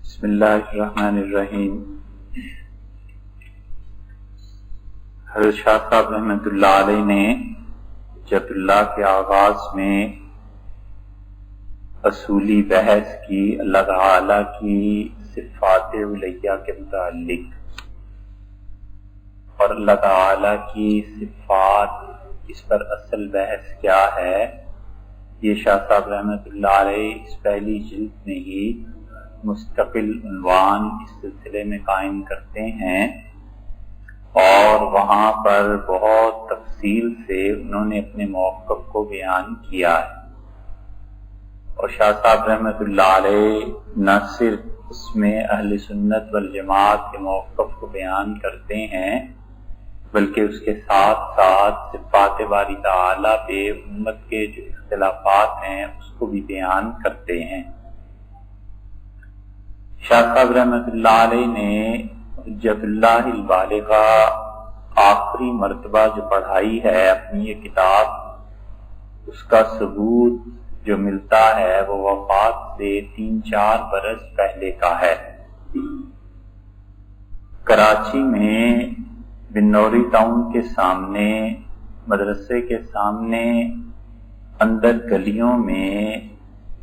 بسم اللہ الرحمن الرحیم۔ حضرت شاہ صاحب رحمۃ اللہ علیہ نے حجت اللہ کے آغاز میں اصولی بحث کی اللہ تعالی کی صفات علیہ کے متعلق، اور اللہ تعالی کی صفات اس پر اصل بحث کیا ہے، یہ شاہ صاحب رحمۃ اللہ علیہ اس پہلی جلد میں ہی مستقل عنوان اس سلسلے میں قائم کرتے ہیں، اور وہاں پر بہت تفصیل سے انہوں نے اپنے موقف کو بیان کیا ہے۔ اور شاہ صاحب رحمۃ اللہ علیہ نہ صرف اس میں اہل سنت والجماعت کے موقف کو بیان کرتے ہیں، بلکہ اس کے ساتھ ساتھ صفات باری تعالی پہ امت کے جو اختلافات ہیں اس کو بھی بیان کرتے ہیں۔ شاہ صاحب رحمۃ اللہ علیہ نے حجت اللہ البالغہ آخری مرتبہ جو پڑھائی ہے اپنی یہ کتاب، اس کا ثبوت جو ملتا ہے وہ وفات سے 3-4 برس پہلے کا ہے۔ کراچی میں بنوری ٹاؤن کے سامنے، مدرسے کے سامنے اندر گلیوں میں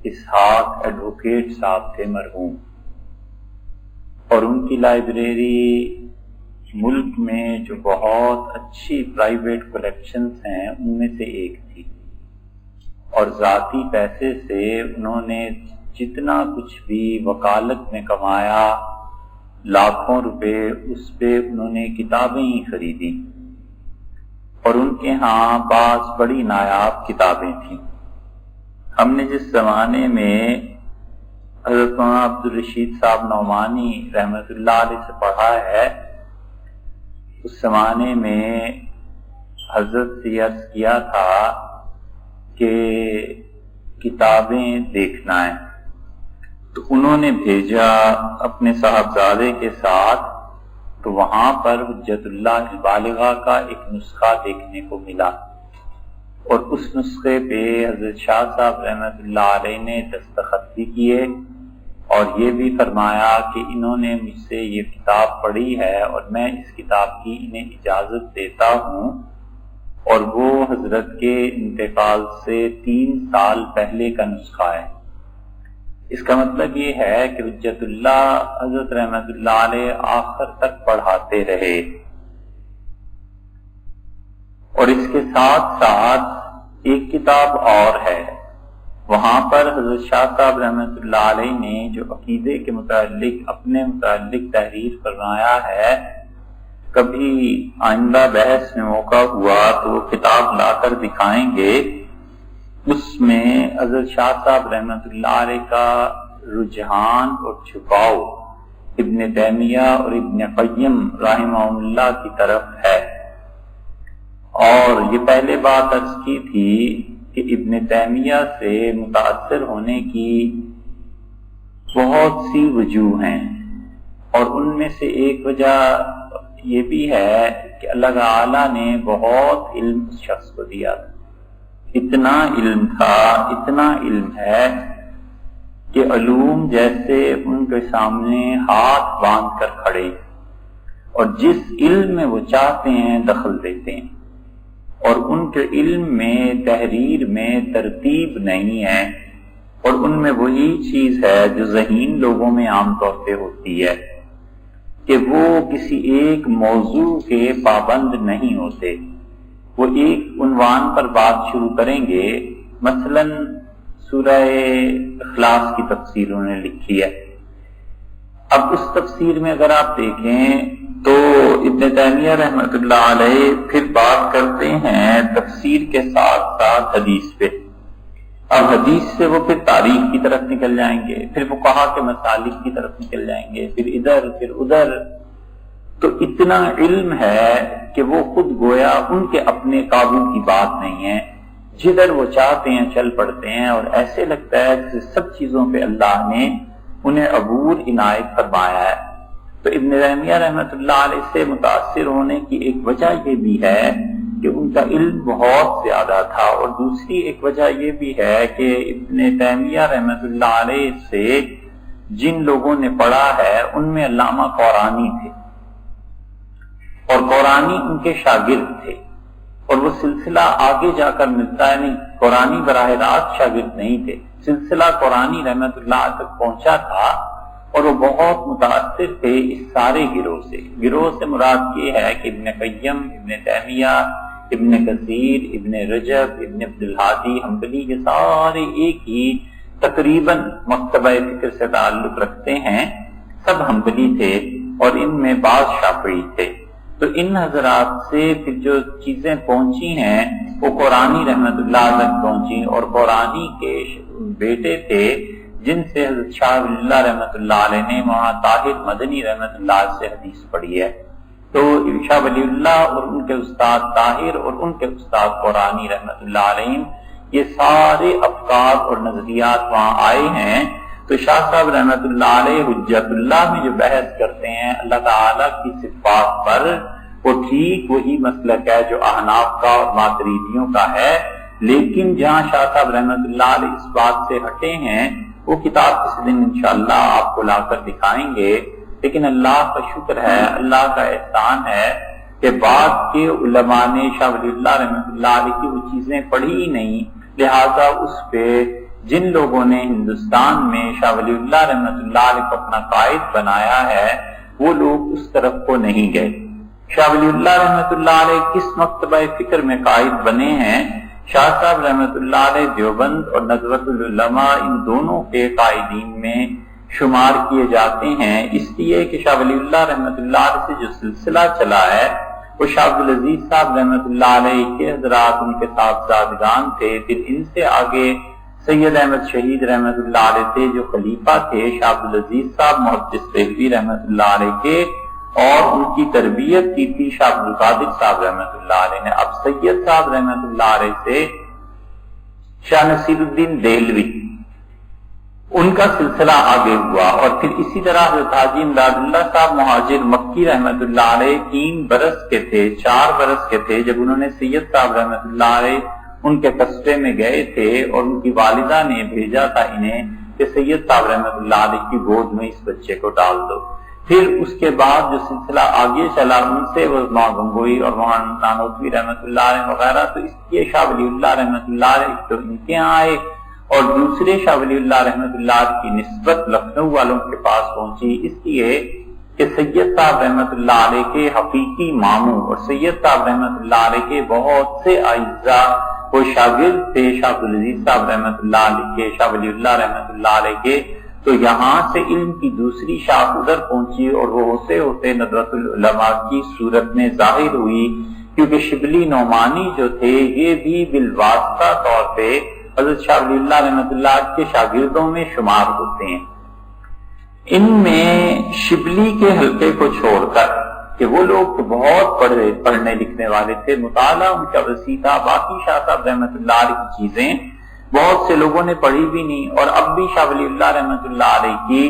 اسحاق ایڈوکیٹ صاحب تھے مرحوم، اور ان کی لائبریری ملک میں جو بہت اچھی پرائیویٹ کلیکشنز ہیں ان میں سے ایک تھی، اور ذاتی پیسے سے انہوں نے جتنا کچھ بھی وکالت میں کمایا، لاکھوں روپے، اس پہ انہوں نے کتابیں ہی خریدی، اور ان کے ہاں بعض بڑی نایاب کتابیں تھیں۔ ہم نے جس زمانے میں حضرت مولانا عبدالرشید صاحب نعمانی رحمۃ اللہ علیہ سے پڑھا ہے، اس زمانے میں حضرت سے عرض کیا تھا کہ کتابیں دیکھنا ہے، تو انہوں نے بھیجا اپنے صاحبزادے کے ساتھ، تو وہاں پر حجت اللہ البالغہ کا ایک نسخہ دیکھنے کو ملا، اور اس نسخے پہ حضرت شاہ صاحب رحمۃ اللہ علیہ نے دستخط بھی کیے، اور یہ بھی فرمایا کہ انہوں نے مجھ سے یہ کتاب پڑھی ہے اور میں اس کتاب کی انہیں اجازت دیتا ہوں، اور وہ حضرت کے انتقال سے 3 سال پہلے کا نسخہ ہے۔ اس کا مطلب یہ ہے کہ حجت اللہ حضرت رحمۃ اللہ علیہ آخر تک پڑھاتے رہے، اور اس کے ساتھ ساتھ ایک کتاب اور ہے، وہاں پر حضرت شاہ صاحب رحمۃ اللہ علیہ نے جو عقیدے کے متعلق اپنے متعلق تحریر فرمایا ہے، کبھی آئندہ بحث میں موقع ہوا تو وہ کتاب لا کر دکھائیں گے۔ اس میں حضرت شاہ صاحب رحمۃ اللہ علیہ کا رجحان اور جھکاؤ ابن تیمیہ اور ابن قیم رحمہ اللہ کی طرف ہے، اور یہ پہلے بات عرض کی تھی کہ ابن تیمیہ سے متاثر ہونے کی بہت سی وجوہ ہیں، اور ان میں سے ایک وجہ یہ بھی ہے کہ اللہ تعالی نے بہت علم اس شخص کو دیا تھا، اتنا علم تھا، اتنا علم ہے کہ علوم جیسے ان کے سامنے ہاتھ باندھ کر کھڑے، اور جس علم میں وہ چاہتے ہیں دخل دیتے ہیں، اور ان کے علم میں تحریر میں ترتیب نہیں ہے، اور ان میں وہی چیز ہے جو ذہین لوگوں میں عام طور پہ ہوتی ہے کہ وہ کسی ایک موضوع کے پابند نہیں ہوتے، وہ ایک عنوان پر بات شروع کریں گے، مثلا سورہ اخلاص کی تفسیر انہوں نے لکھی ہے، اب اس تفسیر میں اگر آپ دیکھیں تو ابن تیمیہ رحمۃ اللہ علیہ پھر بات کرتے ہیں تفسیر کے ساتھ ساتھ حدیث پہ، اب حدیث سے وہ پھر تاریخ کی طرف نکل جائیں گے، پھر فقہا کے مسالک کی طرف نکل جائیں گے، پھر ادھر پھر ادھر، تو اتنا علم ہے کہ وہ خود گویا ان کے اپنے قابو کی بات نہیں ہے، جدھر وہ چاہتے ہیں چل پڑتے ہیں، اور ایسے لگتا ہے کہ سب چیزوں پہ اللہ نے انہیں عبور عنایت فرمایا ہے۔ تو ابن تیمیہ رحمۃ اللہ علیہ سے متاثر ہونے کی ایک وجہ یہ بھی ہے کہ ان کا علم بہت زیادہ تھا، اور دوسری ایک وجہ یہ بھی ہے کہ ابن تیمیہ رحمۃ اللہ علیہ سے جن لوگوں نے پڑھا ہے ان میں علامہ قرآنی تھے، اور قرآنی ان کے شاگرد تھے، اور وہ سلسلہ آگے جا کر ملتا ہے نہیں، قرآنی براہ راست شاگرد نہیں تھے، سلسلہ قرآنی رحمت اللہ تک پہنچا تھا، اور وہ بہت متاثر تھے اس سارے گروہ سے۔ گروہ سے مراد یہ ہے کہ ابن قیم، ابن تیمیہ، ابن کثیر، ابن رجب، ابن عبد الہادی حنبلی، یہ سارے ایک ہی تقریباً مکتبہ فکر سے تعلق رکھتے ہیں، سب حنبلی تھے، اور ان میں بعض شافعی تھے۔ تو ان حضرات سے پھر جو چیزیں پہنچی ہیں وہ قرآنی رحمت اللہ تک پہنچی، اور قرآنی کے بیٹے تھے جن سے حضرت شاہ ولی اللہ رحمت اللہ علیہ نے وہاں طاہر مدنی رحمت اللہ سے حدیث پڑھی ہے۔ تو شاہ ولی اللہ اور ان کے استاد طاہر اور ان کے استاد قرآنی رحمت اللہ علیہ، یہ سارے افکار اور نظریات وہاں آئے ہیں۔ تو شاہ صاحب رحمت اللہ علیہ حجت اللہ میں جو بحث کرتے ہیں اللہ تعالیٰ کی صفات پر، وہ ٹھیک وہی مسلک ہے جو احناف کا اور ماتریدیوں کا ہے، لیکن جہاں شاہ صاحب رحمت اللہ علیہ اس بات سے ہٹے ہیں وہ کتاب کسی دن انشاءاللہ آپ کو لا کر دکھائیں گے۔ لیکن اللہ کا شکر ہے، اللہ کا احسان ہے کہ بعد کے علماء نے شاہ ولی اللہ رحمت اللہ علیہ کی وہ چیزیں پڑھی ہی نہیں، لہذا اس پہ جن لوگوں نے ہندوستان میں شاہ ولی اللہ رحمت اللہ علیہ کو اپنا قائد بنایا ہے وہ لوگ اس طرف کو نہیں گئے۔ شاہ ولی اللہ رحمت اللہ علیہ کس مکتبہ فکر میں قائد بنے ہیں؟ شاہ صاحب رحمت اللہ علیہ دیوبند اور ندوۃ العلماء ان دونوں کے قائدین میں شمار کیے جاتے ہیں، اس لیے کہ شاہ ولی اللہ رحمت اللہ علیہ سے جو سلسلہ چلا ہے وہ شاہ عبدالعزیز صاحب رحمت اللہ علیہ کے حضرات ان کے صاحبزادگان تھے، پھر ان سے آگے سید احمد شہید رحمت اللہ علیہ تھے جو خلیفہ تھے شاہ عبدالعزیز صاحب محدث دہلوی رحمت اللہ علیہ کے، اور ان کی تربیت کی تھی شاہ عبدالقادر صاحب رحمت اللہ علیہ نے۔ اب سید صاحب رحمت اللہ علیہ سے شاہ نصیر الدین دہلوی ان کا سلسلہ آگے ہوا، اور پھر اسی طرح حضرت حاجی امداد اللہ صاحب مہاجر مکی رحمت اللہ علیہ 3 برس کے تھے، 4 برس کے تھے جب انہوں نے سید صاحب رحمت اللہ علیہ ان کے قصبے میں گئے تھے، اور ان کی والدہ نے بھیجا تھا انہیں کہ سید صاحب رحمت اللہ علیہ کی گود میں اس بچے کو ڈال دو۔ پھر اس کے بعد جو سلسلہ آگے چلا ان سے وہ ماں گنگوئی اور مولانا نانوتوی رحمت اللہ علیہ وغیرہ، تو اس لیے شاہ ولی اللہ رحمت اللہ علیہ تو ان کے یہاں آئے، اور دوسرے شاہ ولی اللہ رحمت اللہ علیہ کی نسبت لکھنؤ والوں کے پاس پہنچی، اس لیے کہ سید صاحب رحمت اللہ علیہ کے حقیقی ماموں اور سید صاحب رحمت اللہ علیہ کے بہت سے اعزاء وہ شاگرد تھے شاہ عبدالعزیز صاحب رحمت اللہ علیہ کے، شاہ ولی اللہ رحمت اللہ علیہ کے، تو یہاں سے علم کی دوسری شاخ ادھر پہنچی، اور وہ ہوتے ہوتے ندوۃ العلماء کی صورت میں ظاہر ہوئی، کیونکہ شبلی نعمانی جو تھے یہ بھی بالواسطہ طور پہ حضرت شاہ ولی اللہ رحمت اللہ کے شاگردوں میں شمار ہوتے ہیں۔ ان میں شبلی کے حلقے کو چھوڑ کر کہ وہ لوگ بہت پڑھنے لکھنے والے تھے، مطالعہ ان کا وسیع تھا، باقی شاہ صاحب رحمت اللہ علیہ کی چیزیں بہت سے لوگوں نے پڑھی بھی نہیں، اور اب بھی شاہ ولی اللہ رحمت اللہ علیہ کی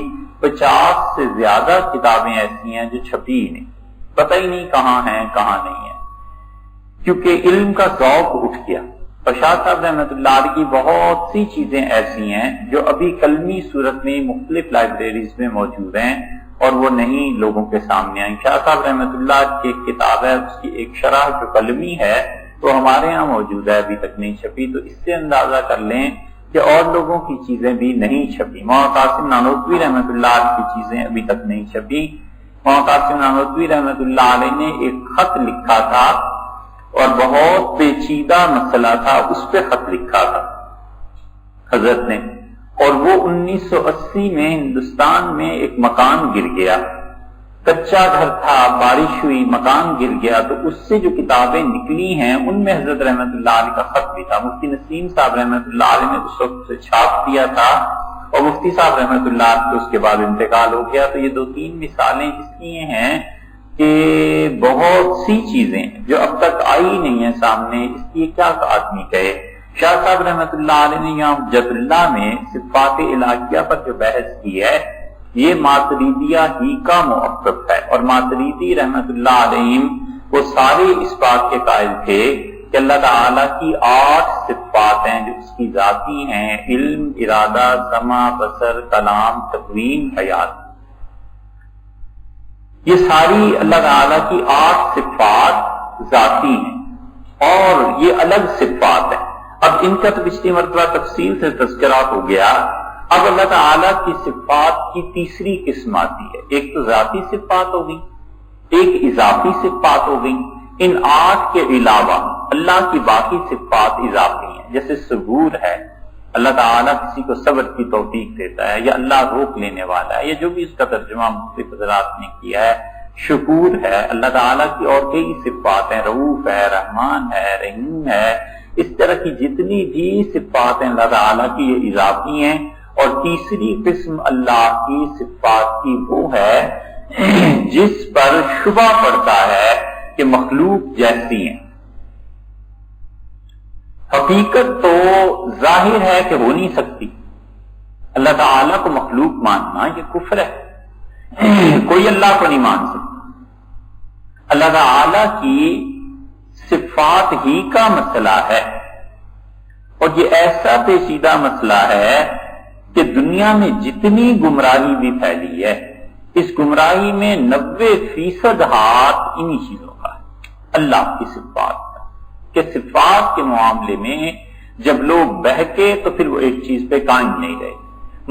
50 سے زیادہ کتابیں ایسی ہیں جو چھپی ہی نہیں، پتہ ہی نہیں کہاں ہیں کہاں نہیں ہیں، کیونکہ علم کا ذوق اٹھ گیا۔ اور شاہ صاحب رحمت اللہ علیہ کی بہت سی چیزیں ایسی ہیں جو ابھی کلمی صورت میں مختلف لائبریریز میں موجود ہیں اور وہ نہیں لوگوں کے سامنے آئیں۔ شاہ صاحب رحمت اللہ کی ایک کتاب ہے، اس کی ایک شرح جو کلمی ہے تو ہمارے ہاں موجود ہے، ابھی تک نہیں چھپی، تو اس سے اندازہ کر لیں کہ اور لوگوں کی چیزیں بھی نہیں چھپی۔ مولانا قاسم نانوتوی رحمت اللہ علیہ کی چیزیں ابھی تک نہیں چھپی۔ مولانا قاسم نانوتوی رحمت اللہ علیہ نے ایک خط لکھا تھا اور بہت پیچیدہ مسئلہ تھا، اس پہ خط لکھا تھا حضرت نے، اور وہ 1980 میں ہندوستان میں ایک مکان گر گیا، کچا گھر تھا، بارش ہوئی، مکان گر گیا، تو اس سے جو کتابیں نکلی ہیں ان میں حضرت رحمت اللہ علیہ کا خط بھی تھا۔ مفتی نسیم صاحب رحمت اللہ علیہ نے اس وقت سے چھاپ دیا تھا، اور مفتی صاحب رحمت اللہ علیہ کو اس کے بعد انتقال ہو گیا۔ تو یہ 2-3 مثالیں اس لیے ہیں کہ بہت سی چیزیں جو اب تک آئی نہیں ہیں سامنے، اس لیے کیا آدمی کہے۔ شاہ صاحب رحمت اللہ علیہ نے یہاں حجت اللہ میں صفات الہیہ پر جو بحث کی ہے یہ ماتریدیہ ہی کا موقف ہے، اور ماتریدی رحمت اللہ علیہ وہ سارے اس بات کے قائل تھے کہ کہ اللہ تعالیٰ کی 8 صفات ہیں جو اس کی ذاتی ہیں: علم، ارادہ، سمع، بصر، کلام، تقویم، حیات۔ یہ ساری اللہ تعالیٰ کی 8 صفات ذاتی ہیں اور یہ الگ صفات ہیں۔ اب ان کا تو پچھلی مرتبہ تفصیل سے تذکرہ ہو گیا۔ اب اللہ تعالیٰ کی صفات کی تیسری قسم آتی ہے۔ ایک تو ذاتی صفات ہو گئی، ایک اضافی صفات ہو گئی۔ ان 8 کے علاوہ اللہ کی باقی صفات اضافی ہیں، جیسے صبور ہے، اللہ تعالیٰ کسی کو صبر کی توفیق دیتا ہے، یا اللہ روک لینے والا ہے، یا جو بھی اس کا ترجمہ مختلف حضرات نے کیا ہے۔ شکور ہے، اللہ تعالیٰ کی اور کئی صفات ہیں، رؤوف ہے، رحمان ہے، رحیم ہے۔ اس طرح کی جتنی بھی صفات ہیں اللہ تعالیٰ کی، یہ اضافی ہیں۔ اور تیسری قسم اللہ کی صفات کی وہ ہے جس پر شبہ پڑتا ہے کہ مخلوق جیسی ہیں۔ حقیقت تو ظاہر ہے کہ ہو نہیں سکتی، اللہ تعالیٰ کو مخلوق ماننا یہ کفر ہے، کوئی اللہ کو نہیں مان سکتا۔ اللہ تعالیٰ کی صفات ہی کا مسئلہ ہے، اور یہ ایسا پیچیدہ مسئلہ ہے کہ دنیا میں جتنی گمراہی بھی پھیلی ہے، اس گمراہی میں 90% ہاتھ انہی چیزوں کا ہے، اللہ کی صفات کا، کہ صفات کے معاملے میں جب لوگ بہکے تو پھر وہ ایک چیز پہ قائم نہیں رہے۔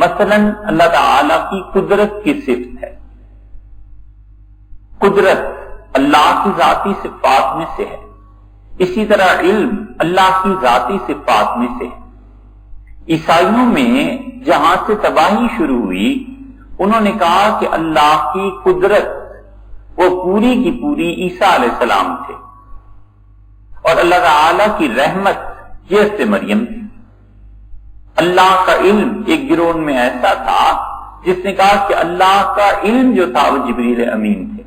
مثلا اللہ تعالیٰ کی قدرت کی صفت ہے، قدرت اللہ کی ذاتی صفات میں سے ہے۔ اسی طرح علم اللہ کی ذاتی صفات میں سے ہے۔ عیسائیوں میں جہاں سے تباہی شروع ہوئی، انہوں نے کہا کہ اللہ کی قدرت وہ پوری کی پوری عیسیٰ علیہ السلام تھے، اور اللہ تعالیٰ کی رحمت یہ سے مریم تھی۔ اللہ کا علم ایک گروہ میں ایسا تھا جس نے کہا کہ اللہ کا علم جو تھا وہ جبریل امین تھے۔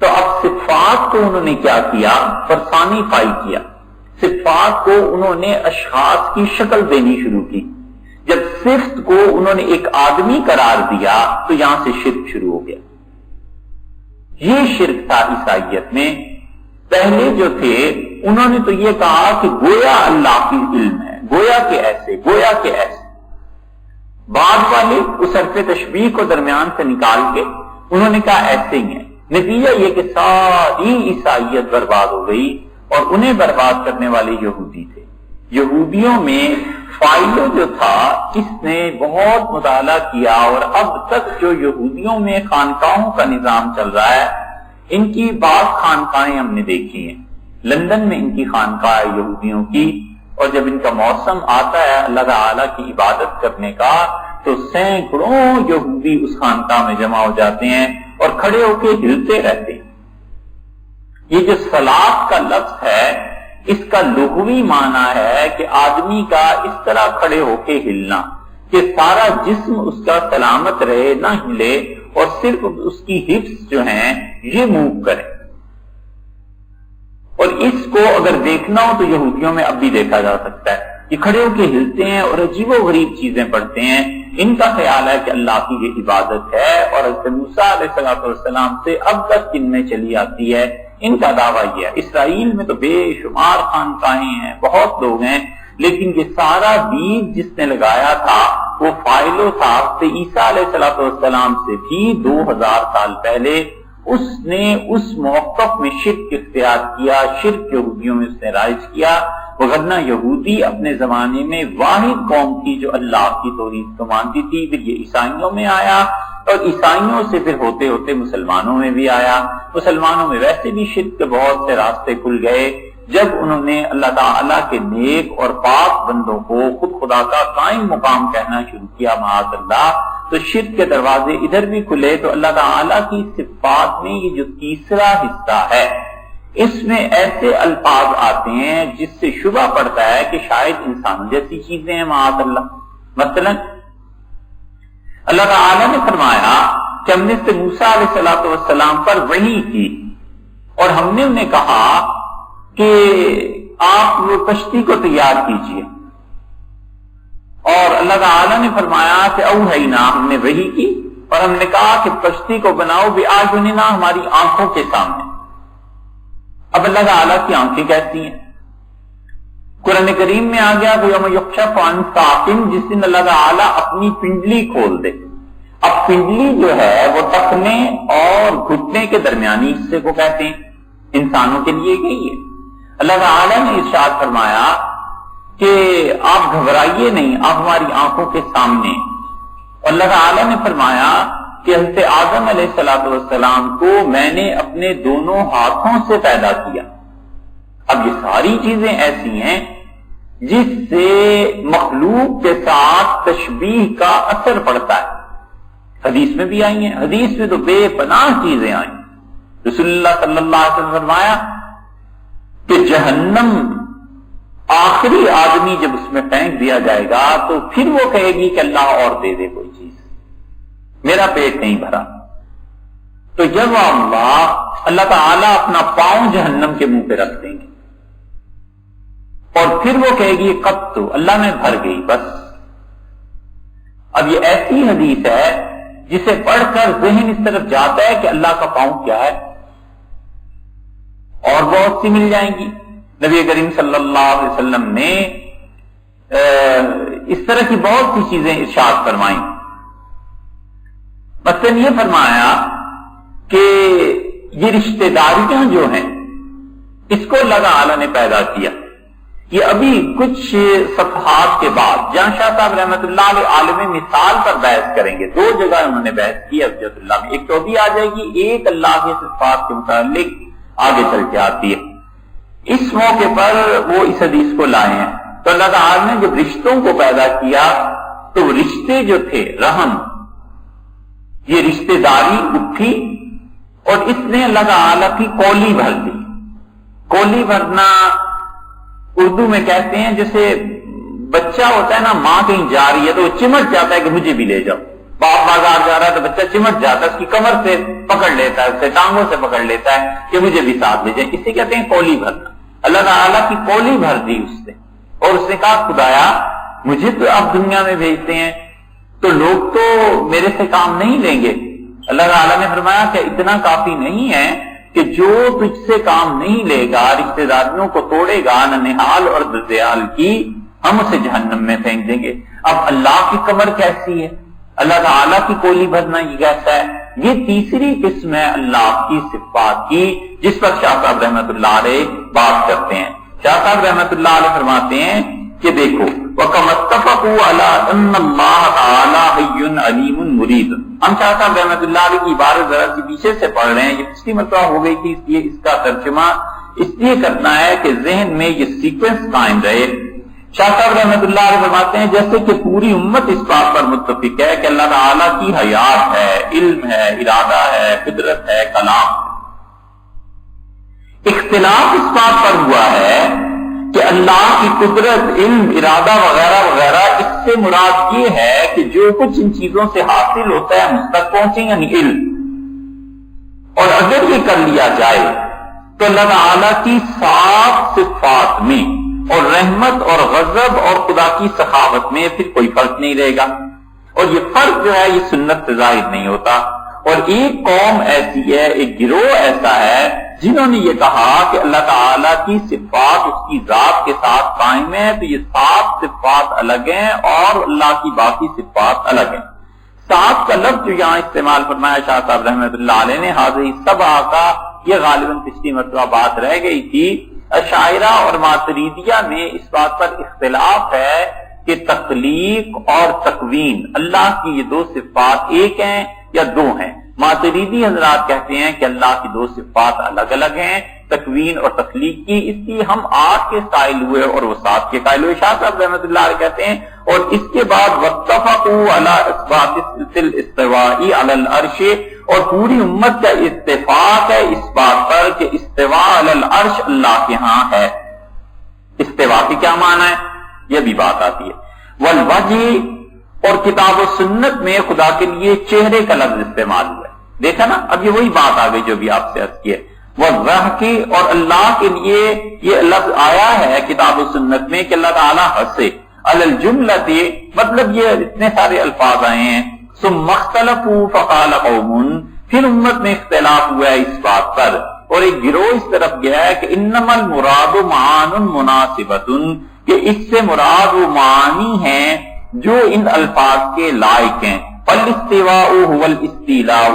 تو اب صفات کو انہوں نے کیا کیا؟ پرسانیفائی کیا، صفات کو انہوں نے اشخاص کی شکل دینی شروع کی۔ جب صفت کو انہوں نے ایک آدمی قرار دیا تو یہاں سے شرک شروع ہو گیا۔ یہ شرک تھا عیسائیت میں۔ پہلے جو تھے انہوں نے تو یہ کہا کہ گویا اللہ کی علم ہے، گویا کہ ایسے، گویا کہ ایسے۔ بعد والے اس حرف تشبیہ کو درمیان سے نکال کے انہوں نے کہا ایسے ہی ہے۔ نتیجہ یہ کہ ساری عیسائیت برباد ہو گئی، اور انہیں برباد کرنے والے یہودی تھے۔ یہودیوں میں فائلو جو تھا اس نے بہت مطالعہ کیا، اور اب تک جو یہودیوں میں خانقاہوں کا نظام چل رہا ہے، ان کی بعض خانقاہیں ہم نے دیکھی ہیں۔ لندن میں ان کی خانقاہ ہے یہودیوں کی، اور جب ان کا موسم آتا ہے اللہ تعالیٰ کی عبادت کرنے کا تو سینکڑوں یہودی اس خانقاہ میں جمع ہو جاتے ہیں اور کھڑے ہو کے ہلتے رہتے ہیں۔ یہ جو صلاۃ کا لفظ ہے اس کا لغوی معنی ہے کہ آدمی کا اس طرح کھڑے ہو کے ہلنا کہ سارا جسم اس کا سلامت رہے، نہ ہلے، اور صرف اس کی حفظ جو ہیں یہ موو کرے۔ اور اس کو اگر دیکھنا ہو تو یہودیوں میں اب بھی دیکھا جا سکتا ہے، یہ کھڑے ہو کے ہلتے ہیں اور عجیب و غریب چیزیں پڑھتے ہیں۔ ان کا خیال ہے کہ اللہ کی یہ عبادت ہے، اور حضرت موسیٰ علیہ السلام سے اب تک ان میں چلی آتی ہے۔ ان کا دعویٰ یہ ہے۔ اسرائیل میں تو بے شمار خانقاہیں ہیں، بہت لوگ ہیں، لیکن یہ سارا بیج جس نے لگایا تھا وہ فائلو تھا۔ تو عیسیٰ علیہ السلام سے بھی 2000 سال پہلے اس نے اس موقف میں شرک اختیار کیا، شرک یہودیوں میں اس نے رائج کیا۔ وگرنہ یہودی اپنے زمانے میں واحد قوم تھی جو اللہ کی توحید کو مانتی تھی۔ پھر یہ عیسائیوں میں آیا، اور عیسائیوں سے پھر ہوتے ہوتے مسلمانوں میں بھی آیا۔ مسلمانوں میں ویسے بھی شرک کے بہت سے راستے کھل گئے جب انہوں نے اللہ تعالیٰ کے نیک اور پاک بندوں کو خود خدا کا قائم مقام کہنا شروع کیا، معاذ اللہ، تو شرک کے دروازے ادھر بھی کھلے۔ تو اللہ تعالیٰ کی صفات میں یہ جو تیسرا حصہ ہے اس میں ایسے الفاظ آتے ہیں جس سے شبہ پڑتا ہے کہ شاید انسان جیسی چیزیں ہیں، معاذ اللہ۔ مثلا اللہ تعالیٰ نے فرمایا کہ ہم نے موسیٰ علیہ السلام پر وحی کی، اور ہم نے انہیں کہا کہ آپ وہ کشتی کو تیار کیجئے، اور اللہ تعالیٰ نے فرمایا کہ اوحینا، ہم نے وحی کی اور ہم نے کہا کہ کشتی کو بناؤ بِأَعْيُنِنَا، ہماری آنکھوں کے سامنے۔ اب اللہ تعالیٰ کی آنکھیں کیسی ہیں؟ قرآن کریم میں آ گیا یوم یکشف عن ساق، جس دن اللہ تعالیٰ اپنی پنڈلی کھول دے. اب پنڈلی جو ہے وہ ٹخنے اور گھٹنے کے درمیانی حصے کو کہتے ہیں، انسانوں کے لیے یہی ہے. اللہ تعالیٰ نے ارشاد فرمایا کہ آپ گھبرائیے نہیں، آپ ہماری آنکھوں کے سامنے. اللہ تعالیٰ نے فرمایا کہ حضرت آدم علیہ السلام کو میں نے اپنے دونوں ہاتھوں سے پیدا کیا. اب یہ ساری چیزیں ایسی ہیں جس سے مخلوق کے ساتھ تشبیہ کا اثر پڑتا ہے. حدیث میں بھی آئی ہیں، حدیث میں تو بے پناہ چیزیں آئی. رسول اللہ صلی اللہ علیہ وسلم فرمایا کہ جہنم آخری آدمی جب اس میں پھینک دیا جائے گا تو پھر وہ کہے گی کہ اللہ اور دے دے کوئی چیز، میرا پیٹ نہیں بھرا. تو جب اللہ تعالیٰ اپنا پاؤں جہنم کے منہ پہ رکھ دیں گے اور پھر وہ کہے گی کب تو اللہ میں بھر گئی بس. اب یہ ایسی حدیث ہے جسے پڑھ کر ذہن اس طرف جاتا ہے کہ اللہ کا پاؤں کیا ہے، اور بہت سی مل جائیں گی. نبی کریم صلی اللہ علیہ وسلم نے اس طرح کی بہت سی چیزیں ارشاد فرمائیں. مثلاً یہ فرمایا کہ یہ رشتہ داریاں جو ہیں اس کو اللہ تعالی نے پیدا کیا. یہ ابھی کچھ صفحات کے بعد جہاں شاہ صاحب رحمۃ اللہ علیہ عالم مثال پر بحث کریں گے، دو جگہ انہوں نے بحث کی حجت اللہ میں، ایک تو بھی آ جائے گی، ایک اللہ کے صفات کے متعلق آگے چل کے آتی ہے. اس موقع پر وہ اس حدیث کو لائے ہیں. تو اللہ تعالی نے جب رشتوں کو پیدا کیا تو رشتے جو تھے رحم، یہ رشتہ داری اٹھی اور اس نے اللہ تعالی کی کولی بھر دی. کولی بھرنا اردو میں کہتے ہیں جیسے بچہ ہوتا ہے نا، ماں کہیں جا رہی ہے تو وہ چمٹ جاتا ہے کہ مجھے بھی لے جاؤ. باپ بازار جا رہا ہے تو بچہ چمٹ جاتا ہے، اس کی کمر سے پکڑ لیتا ہے، اس سے ٹانگوں سے پکڑ لیتا ہے کہ مجھے بھی ساتھ لے جائے. اسے کہتے ہیں کولی بھرنا. اللہ تعالیٰ کی کولی بھر دی اس نے، اور اس نے کہا خدایا مجھے تو آپ دنیا میں بھیجتے ہیں تو لوگ تو میرے سے کام نہیں لیں گے. اللہ تعالیٰ نے فرمایا کہ اتنا کافی نہیں ہے کہ جو تجھ سے کام نہیں لے گا، رشتہ داریوں کو توڑے گا، ننہال اور دردیال کی، ہم اسے جہنم میں پھینک دیں گے. اب اللہ کی کمر کیسی ہے، اللہ تعالیٰ کی کولی بھرنا یہ کیسا ہے؟ یہ تیسری قسم ہے اللہ کی صفات کی جس پر شاہ صاحب رحمۃ اللہ علیہ بات کرتے ہیں. شاہ صاحب رحمۃ اللہ علیہ فرماتے ہیں کہ دیکھو وَكَمَا اتَّفَقُوا عَلَىٰ أَنَّ اللَّهَ تَعَالَىٰ حَيٌّ عَلِيمٌ مُرِيدٌ. ہم شاہ صاحب رحمۃ اللہ علیہ کی عبارت ذرا سی پیچھے سے پڑھ رہے ہیں، یہ پچھلی مرتبہ ہو گئی تھی، اس لیے اس کا ترجمہ اس لیے کرنا ہے کہ ذہن میں یہ سیکوینس قائم رہے. شاہ صاحب رحمۃ اللہ علیہ فرماتے ہیں جیسے کہ پوری امت اس بات پر متفق ہے کہ اللہ تعالیٰ کی حیات ہے، علم ہے، ارادہ ہے، قدرت ہے، کلام. اختلاف اس بات پر ہوا ہے کہ اللہ کی قدرت، علم، ارادہ وغیرہ وغیرہ، اس سے مراد یہ ہے کہ جو کچھ ان چیزوں سے حاصل ہوتا ہے مجھ تک پہنچے، یعنی علم. اور اگر یہ کر لیا جائے تو اللہ تعالیٰ کی 7 صفات میں اور رحمت اور غضب اور خدا کی سخاوت میں پھر کوئی فرق نہیں رہے گا. اور یہ فرق جو ہے یہ سنت سے ظاہر نہیں ہوتا. اور ایک قوم ایسی ہے، ایک گروہ ایسا ہے جنہوں نے یہ کہا کہ اللہ تعالیٰ کی صفات اس کی ذات کے ساتھ قائم ہے، تو یہ 7 صفات الگ ہیں اور اللہ کی باقی صفات الگ ہیں. 7 کا لفظ جو یہاں استعمال فرمایا شاہ صاحب رحمۃ اللہ علیہ نے، حاضر 7 کا، یہ غالباً پچھلی مرتبہ بات رہ گئی تھی. اشاعرہ اور ماتریدیہ میں اس بات پر اختلاف ہے کہ تخلیق اور تکوین، اللہ کی یہ 2 صفات ایک ہیں یا 2 ہیں. ماتریدی حضرات کہتے ہیں کہ اللہ کی 2 صفات الگ الگ ہیں، تکوین اور تخلیق کی. اس لیے ہم 8 کے قائل ہوئے اور وہ 7 کے قائل ہوئے. شاہ صاحب رحمۃ اللہ علیہ کہتے ہیں اور اس کے بعد واتفقوا علی اثبات الاستواء علی العرش، اور پوری امت کا اتفاق ہے اس بات پر کہ استواء علی العرش اللہ کے ہاں ہے. استواء کی کیا معنی ہے یہ بھی بات آتی ہے. والوجہ، اور کتاب و سنت میں خدا کے لیے چہرے کا لفظ استعمال ہوا ہے. دیکھا نا، اب یہ وہی بات آ گئی جو بھی آپ سے عرض کی ہے. والضحک، اور اللہ کے لیے یہ لفظ آیا ہے کتاب و سنت میں کہ اللہ تعالیٰ ہنسے. علی الجملۃ، مطلب یہ اتنے سارے الفاظ آئے ہیں. ثم اختلفوا فقال قوم، پھر امت میں اختلاف ہوا ہے اس بات پر اور ایک گروہ اس طرف گیا ہے کہ انما المراد معان مناسبۃ، کہ اس سے مراد وہ معنی ہیں جو ان الفاظ کے لائق ہیں. فالاستواء هو الاستیلاء،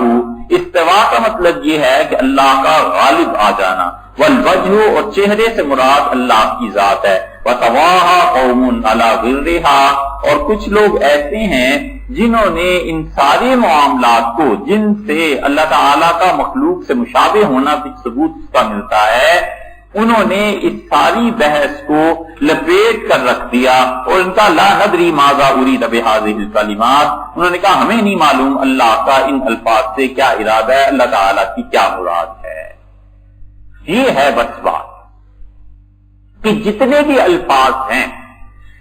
استوا کا مطلب یہ ہے کہ اللہ کا غالب آ جانا. والوجہ، اور چہرے سے مراد اللہ کی ذات ہے. وتواہا قوم علی غرها، اور کچھ لوگ ایسے ہیں جنہوں نے ان سارے معاملات کو جن سے اللہ تعالیٰ کا مخلوق سے مشابہ ہونا بھی ثبوت اس کا ملتا ہے، انہوں نے اس ساری بحث کو لپیٹ کر رکھ دیا اور ان کا لا ندری ماذا ارید بہذہ الکلمات، انہوں نے کہا ہمیں نہیں معلوم اللہ کا ان الفاظ سے کیا ارادہ ہے، اللہ تعالیٰ کی کیا مراد ہے. یہ ہے بس بات کہ جتنے بھی الفاظ ہیں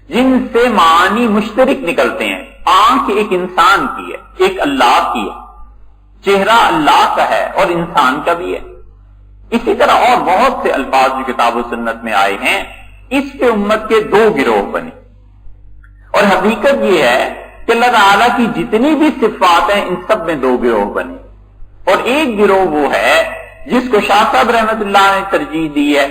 جن سے معنی مشترک نکلتے ہیں، آنکھ ایک انسان کی ہے، ایک اللہ کی ہے، چہرہ اللہ کا ہے اور انسان کا بھی ہے. اسی طرح اور بہت سے الفاظ جو کتاب و سنت میں آئے ہیں، اس پہ امت کے دو گروہ بنے. اور حقیقت یہ ہے کہ اللہ تعالیٰ کی جتنی بھی صفات ہیں ان سب میں دو گروہ بنے. اور ایک گروہ وہ ہے جس کو شاہ صاحب رحمت اللہ نے ترجیح دی ہے،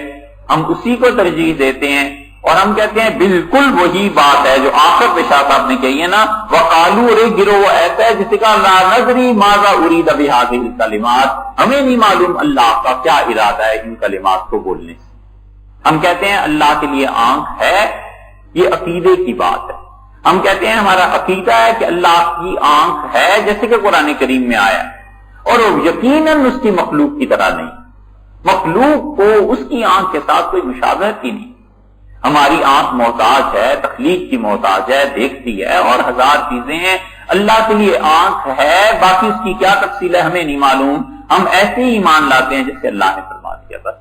ہم اسی کو ترجیح دیتے ہیں اور ہم کہتے ہیں بالکل وہی بات ہے جو آخر پہ شاہ صاحب نے کہی ہے نا. وقالو، اور ایک گروہ ایسا ہے جسے کہا لا ندری ماذا ارید بہذہ الکلمات، ہمیں نہیں معلوم اللہ کا کیا ارادہ ہے ان کلمات کو بولنے سے. ہم کہتے ہیں اللہ کے لیے آنکھ ہے، یہ عقیدے کی بات ہے. ہم کہتے ہیں ہمارا عقیدہ ہے کہ اللہ کی آنکھ ہے جیسے کہ قرآن کریم میں آیا، اور وہ یقیناً اس کی مخلوق کی طرح نہیں. مخلوق کو اس کی آنکھ کے ساتھ کوئی مشابہت ہی نہیں. ہماری آنکھ محتاج ہے، تخلیق کی محتاج ہے، دیکھتی ہے اور ہزار چیزیں ہیں. اللہ کے لیے آنکھ ہے، باقی اس کی کیا تفصیل ہے ہمیں نہیں معلوم. ہم ایسے ہی ایمان لاتے ہیں جیسے اللہ نے فرما دیا. بس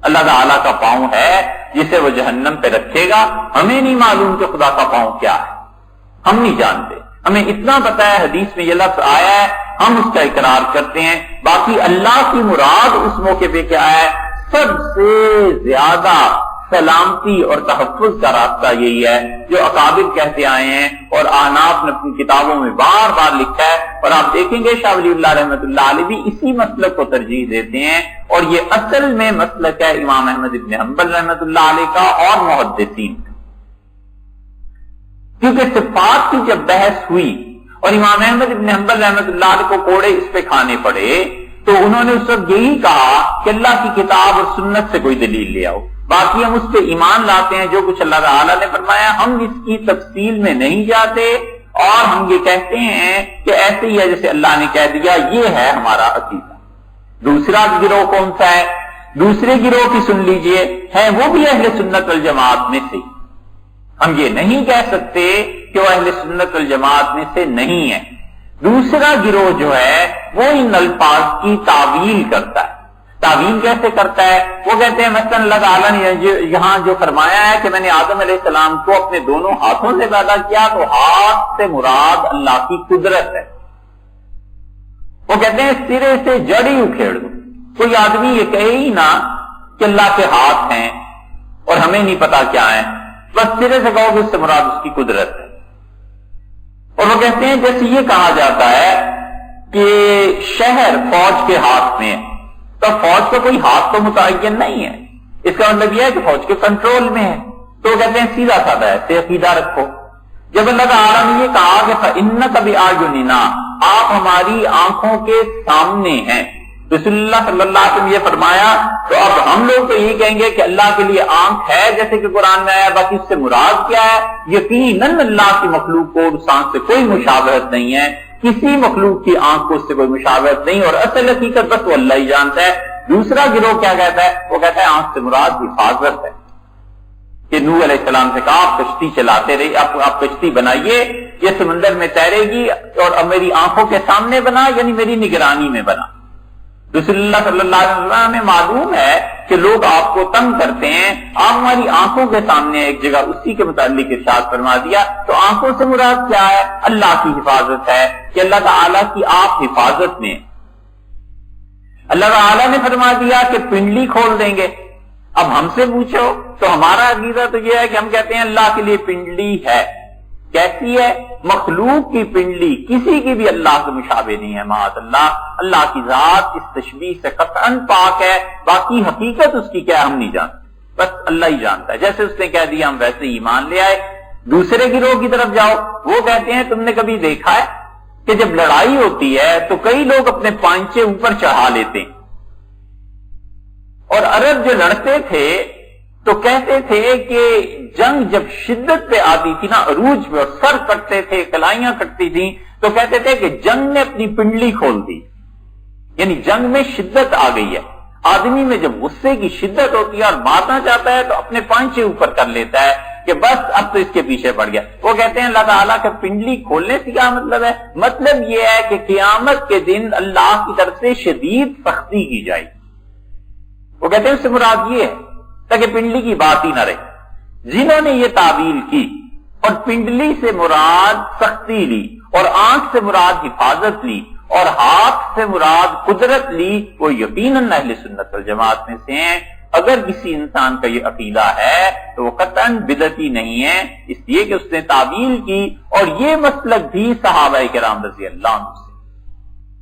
اللہ تعالیٰ کا پاؤں ہے جسے وہ جہنم پہ رکھے گا، ہمیں نہیں معلوم کہ خدا کا پاؤں کیا ہے، ہم نہیں جانتے. ہمیں اتنا پتا ہے حدیث میں یہ لفظ آیا ہے، ہم اس کا اقرار کرتے ہیں. باقی اللہ کی مراد اس موقع پہ کیا ہے؟ سب سے زیادہ سلامتی اور تحفظ کا راستہ یہی ہے جو اکابر کہتے آئے ہیں اور احناف نے اپنی کتابوں میں بار بار لکھا ہے. اور آپ دیکھیں گے شاہ ولی اللہ رحمۃ اللہ علیہ بھی اسی مسلک کو ترجیح دیتے ہیں، اور یہ اصل میں مسلک ہے امام احمد ابن حنبل رحمۃ اللہ علیہ کا اور محدثین کا. کیونکہ صفات کی جب بحث ہوئی اور امام احمد ابن حنبل رحمۃ اللہ علیہ کو کوڑے اس پہ کھانے پڑے تو انہوں نے اس وقت یہی کہا کہ اللہ کی کتاب اور سنت سے کوئی دلیل لے آؤ، باقی ہم اس پہ ایمان لاتے ہیں جو کچھ اللہ تعالیٰ نے فرمایا، ہم اس کی تفصیل میں نہیں جاتے اور ہم یہ کہتے ہیں کہ ایسے ہی ہے جیسے اللہ نے کہہ دیا. یہ ہے ہمارا عقیدہ. دوسرا گروہ کون سا ہے؟ دوسرے گروہ کی سن لیجئے، ہے وہ بھی اہل سنت والجماعت میں سے. ہم یہ نہیں کہہ سکتے کہ وہ اہل سنت والجماعت میں سے نہیں ہے. دوسرا گروہ جو ہے وہ ان الفاظ کی تعویل کرتا ہے. تعویل کیسے کرتا ہے؟ وہ کہتے ہیں مثلا اللہ تعالیٰ نے یہاں جو فرمایا ہے کہ میں نے آدم علیہ السلام کو اپنے دونوں ہاتھوں سے پیدا کیا، تو ہاتھ سے مراد اللہ کی قدرت ہے. وہ کہتے ہیں سرے سے جڑ ہی اکھیڑ دو. کوئی آدمی یہ کہے ہی نہ کہ اللہ کے ہاتھ ہیں اور ہمیں نہیں پتا کیا ہے، بس سرے سے کہو کہ اس سے مراد اس کی قدرت ہے. اور وہ کہتے ہیں جیسے یہ کہا جاتا ہے کہ شہر فوج کے ہاتھ میں ہے، تو فوج کا کوئی ہاتھ تو متعین نہیں ہے، اس کا مطلب یہ ہے کہ فوج کے کنٹرول میں ہے. تو کہتے ہیں سیدھا سادہ ایسے عقیدہ رکھو. جب اللہ تعالیٰ نے یہ کہا کہ فَإِنَّكَ بِأَعْيُنِنَا، آپ ہماری آنکھوں کے سامنے ہیں، رسول اللہ صلی اللہ علیہ وسلم یہ فرمایا، تو اب ہم لوگ تو یہ کہیں گے کہ اللہ کے لیے آنکھ ہے جیسے کہ قرآن میں آیا، باقی اس سے مراد کیا ہے؟ یقیناً اللہ کی مخلوق کو اس آنکھ سے کوئی مشابہت نہیں ہے، کسی مخلوق کی آنکھ کو اس سے کوئی مشابہت نہیں، اور اصل حقیقت بس وہ اللہ ہی جانتا ہے. دوسرا گروہ کیا کہتا ہے؟ وہ کہتا ہے آنکھ سے مراد حفاظت ہے، کہ نوح علیہ السلام سے کہا آپ کشتی چلاتے رہیے، آپ کشتی بنائیے، یہ سمندر میں تیرے گی، اور اب میری آنکھوں کے سامنے بنا، یعنی میری نگرانی میں بنا. رسول اللہ صلی اللہ علیہ وسلم میں معلوم ہے کہ لوگ آپ کو تنگ کرتے ہیں، آپ ہماری آنکھوں کے سامنے ایک جگہ اسی کے متعلق ارشاد فرما دیا. تو آنکھوں سے مراد کیا ہے؟ اللہ کی حفاظت ہے، کہ اللہ تعالیٰ کی آپ حفاظت میں. اللہ تعالیٰ نے فرما دیا کہ پنڈلی کھول دیں گے. اب ہم سے پوچھو تو ہمارا عقیدہ تو یہ ہے کہ ہم کہتے ہیں اللہ کے لیے پنڈلی ہے. کیسی ہے؟ مخلوق کی پنڈلی کسی کی بھی اللہ سے مشابہ نہیں ہے، معاذ اللہ. اللہ کی ذات اس تشبیہ سے قطعاً پاک ہے، باقی حقیقت اس کی کیا ہم نہیں جانتے. بس اللہ ہی جانتا ہے. جیسے اس نے کہہ دیا ہم ویسے ہی ایمان لے آئے. دوسرے گروہ کی طرف جاؤ, وہ کہتے ہیں تم نے کبھی دیکھا ہے کہ جب لڑائی ہوتی ہے تو کئی لوگ اپنے پانچے اوپر چڑھا لیتے ہیں, اور عرب جو لڑتے تھے تو کہتے تھے کہ جنگ جب شدت پہ آتی تھی نا, عروج پہ, اور سر کٹتے تھے, کلائیاں کٹتی تھیں, تو کہتے تھے کہ جنگ نے اپنی پنڈلی کھول دی, یعنی جنگ میں شدت آ گئی ہے. آدمی میں جب غصے کی شدت ہوتی ہے اور مارنا چاہتا ہے تو اپنے پانچے اوپر کر لیتا ہے کہ بس اب تو اس کے پیچھے پڑ گیا. وہ کہتے ہیں اللہ تعالیٰ کے پنڈلی کھولنے سے کیا مطلب ہے؟ مطلب یہ ہے کہ قیامت کے دن اللہ کی طرف سے شدید سختی کی جائے. وہ کہتے ہیں اس سے مراد یہ ہے تاکہ پنڈلی کی بات ہی نہ رہے. جنہوں نے یہ تعویل کی اور پنڈلی سے مراد سختی لی, اور آنکھ سے مراد حفاظت لی, اور ہاتھ سے مراد قدرت لی, وہ یقیناً اہل سنت والجماعت میں سے ہیں. اگر کسی انسان کا یہ عقیدہ ہے تو وہ قطعاً بدعتی نہیں ہے, اس لیے کہ اس نے تعویل کی. اور یہ مسلک بھی صحابہ کرام رضی اللہ عنہ سے.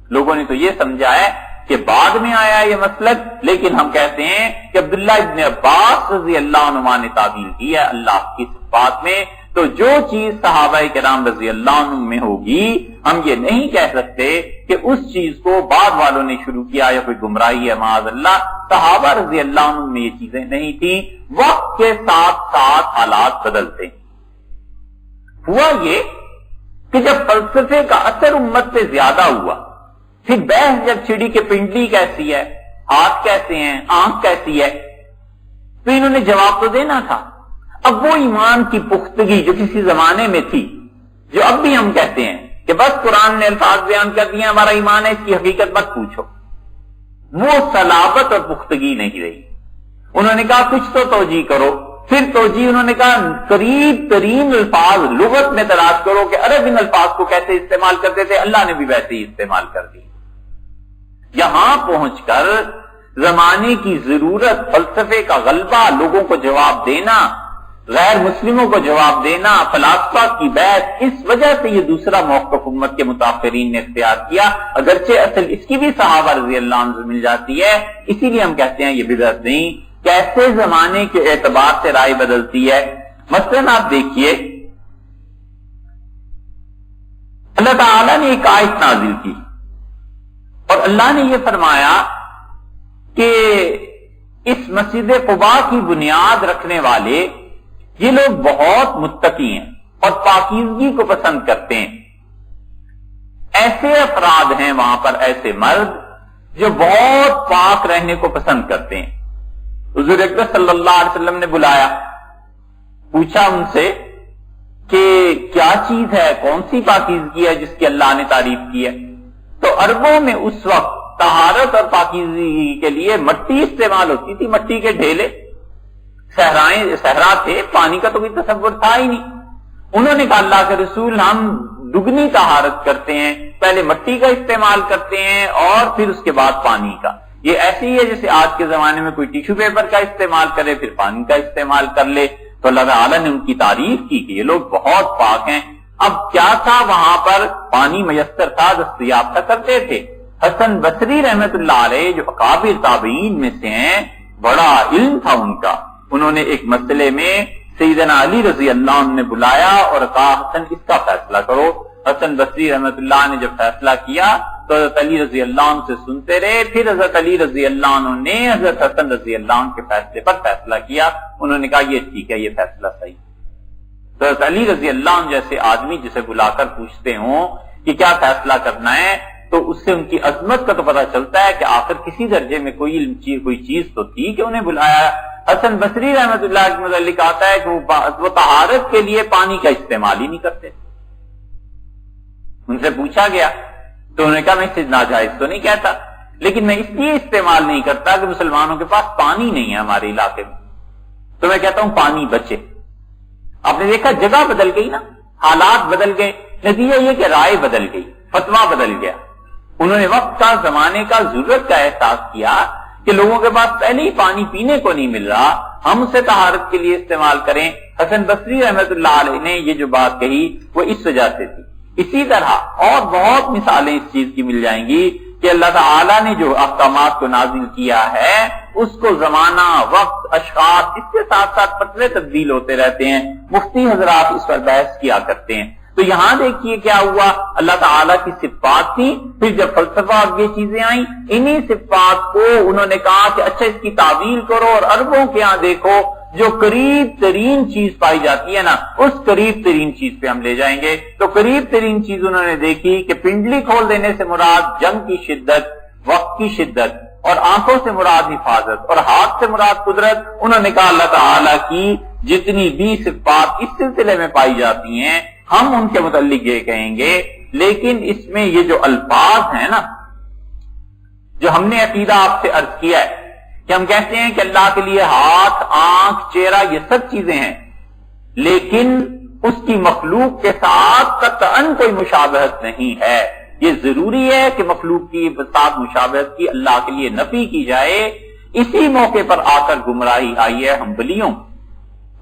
لوگوں نے تو یہ سمجھا ہے کہ بعد میں آیا یہ مسلک, لیکن ہم کہتے ہیں کہ عبداللہ ابن عباس رضی اللہ عنہ نے تعویل کی ہے اللہ کی صفات میں. تو جو چیز صحابہ کرام رضی اللہ عنہ میں ہوگی, ہم یہ نہیں کہہ سکتے کہ اس چیز کو بعد والوں نے شروع کیا یا کوئی گمراہی ہے معاذ اللہ. صحابہ رضی اللہ عنہ میں یہ چیزیں نہیں تھیں. وقت کے ساتھ ساتھ حالات بدلتے. ہوا یہ کہ جب فلسفے کا اثر امت پہ زیادہ ہوا, پھر بحث جب چھڑی کہ پنڈلی کیسی ہے, ہاتھ کیسے ہیں, آنکھ کیسی ہے, تو انہوں نے جواب تو دینا تھا. اب وہ ایمان کی پختگی جو کسی زمانے میں تھی, جو اب بھی ہم کہتے ہیں کہ بس قرآن نے الفاظ بیان کر دیے ہمارا ایمان ہے, اس کی حقیقت مت پوچھو, وہ صلابت اور پختگی نہیں رہی. انہوں نے کہا کچھ تو توجیہ کرو. پھر توجیہ انہوں نے کہا قریب ترین الفاظ لغت میں تلاش کرو کہ عرب ان الفاظ کو کیسے استعمال کرتے تھے, اللہ نے بھی ویسے ہی استعمال کر دی. یہاں پہنچ کر زمانے کی ضرورت, فلسفے کا غلبہ, لوگوں کو جواب دینا, غیر مسلموں کو جواب دینا, فلاسفہ کی بحث, اس وجہ سے یہ دوسرا موقف امت کے متاخرین نے اختیار کیا. اگرچہ اصل اس کی بھی صحابہ رضی اللہ عنہ سے مل جاتی ہے, اسی لیے ہم کہتے ہیں یہ بدعت نہیں. کیسے زمانے کے اعتبار سے رائے بدلتی ہے. مثلاً آپ دیکھیے اللہ تعالیٰ نے ایک آیت نازل کی اور اللہ نے یہ فرمایا کہ اس مسجد قباء کی بنیاد رکھنے والے یہ لوگ بہت متقی ہیں اور پاکیزگی کو پسند کرتے ہیں. ایسے افراد ہیں وہاں پر, ایسے مرد جو بہت پاک رہنے کو پسند کرتے ہیں. حضور اکرم صلی اللہ علیہ وسلم نے بلایا, پوچھا ان سے کہ کیا چیز ہے, کون سی پاکیزگی ہے جس کی اللہ نے تعریف کی ہے. تو عربوں میں اس وقت طہارت اور پاکیزگی کے لیے مٹی استعمال ہوتی تھی, مٹی کے ڈھیلے, صحرا تھے, پانی کا تو کوئی تصور تھا ہی نہیں. انہوں نے کہا اللہ کے رسول ہم دگنی طہارت کرتے ہیں, پہلے مٹی کا استعمال کرتے ہیں اور پھر اس کے بعد پانی کا. یہ ایسی ہے جیسے آج کے زمانے میں کوئی ٹیشو پیپر کا استعمال کرے پھر پانی کا استعمال کر لے. تو اللہ تعالیٰ نے ان کی تعریف کی کہ یہ لوگ بہت پاک ہیں. اب کیا تھا, وہاں پر پانی میسر تھا, دستیاب تھا, کرتے تھے. حسن بصری رحمت اللہ علیہ جو اکابر تابعین میں سے ہیں, بڑا علم تھا ان کا. انہوں نے ایک مسئلے میں سیدنا علی رضی اللہ عنہ نے بلایا اور کہا حسن اس کا فیصلہ کرو. حسن بصری رحمت اللہ نے جب فیصلہ کیا تو حضرت علی رضی اللہ عنہ سے سنتے رہے. پھر حضرت علی رضی اللہ عنہ نے حضرت حسن رضی اللہ عنہ کے فیصلے پر فیصلہ کیا. انہوں نے کہا یہ ٹھیک ہے, یہ فیصلہ صحیح. تو حضرت علی رضی اللہ عنہ جیسے آدمی جسے بلا کر پوچھتے ہوں کہ کیا فیصلہ کرنا ہے, تو اس سے ان کی عظمت کا تو پتہ چلتا ہے کہ آخر کسی درجے میں کوئی چیز تو تھی کہ انہیں بلایا. حسن بصری رحمت اللہ کے متعلق آتا ہے کہ وہ طہارت کے لیے پانی کا استعمال ہی نہیں کرتے. ان سے پوچھا گیا تو انہوں نے کہا میں اسے ناجائز تو نہیں کہتا, لیکن میں اس لیے استعمال نہیں کرتا کہ مسلمانوں کے پاس پانی نہیں ہے ہمارے علاقے میں, تو میں کہتا ہوں پانی بچے. آپ نے دیکھا جگہ بدل گئی نا, حالات بدل گئے, نتیجہ یہ کہ رائے بدل گئی, فتویٰ بدل گیا. انہوں نے وقت کا, زمانے کا, ضرورت کا احساس کیا کہ لوگوں کے پاس پہلے ہی پانی پینے کو نہیں مل رہا, ہم اسے طہارت کے لیے استعمال کریں. حسن بصری رحمت اللہ علیہ نے یہ جو بات کہی وہ اس وجہ سے تھی. اسی طرح اور بہت مثالیں اس چیز کی مل جائیں گی کہ اللہ تعالیٰ نے جو احکامات کو نازل کیا ہے اس کو زمانہ، وقت، اشخاص، اس کے ساتھ ساتھ فتوے تبدیل ہوتے رہتے ہیں، مفتی حضرات اس پر بحث کیا کرتے ہیں۔ تو یہاں دیکھیے کیا ہوا، اللہ تعالیٰ کی صفات تھی، پھر جب فلسفہ اب یہ چیزیں آئیں، انہی صفات کو انہوں نے کہا کہ اچھا اس کی تعویل کرو، اور عربوں کے ہاں دیکھو جو قریب ترین چیز پائی جاتی ہے نا، اس قریب ترین چیز پہ ہم لے جائیں گے۔ تو قریب ترین چیز انہوں نے دیکھی کہ پنڈلی کھول دینے سے مراد جنگ کی شدت، وقت کی شدت، اور آنکھوں سے مراد حفاظت، اور ہاتھ سے مراد قدرت۔ انہوں نے کہا اللہ تعالیٰ کی جتنی بھی صفات اس سلسلے میں پائی جاتی ہیں ہم ان کے متعلق یہ کہیں گے، لیکن اس میں یہ جو الفاظ ہیں نا، جو ہم نے عقیدہ آپ سے عرض کیا ہے کہ ہم کہتے ہیں کہ اللہ کے لیے ہاتھ، آنکھ، چہرہ یہ سب چیزیں ہیں، لیکن اس کی مخلوق کے ساتھ قطعاً کوئی مشابہت نہیں ہے۔ یہ ضروری ہے کہ مخلوق کی ساتھ مشابہت کی اللہ کے لیے نفی کی جائے۔ اسی موقع پر آ کر گمراہی آئی ہے حنبلیوں،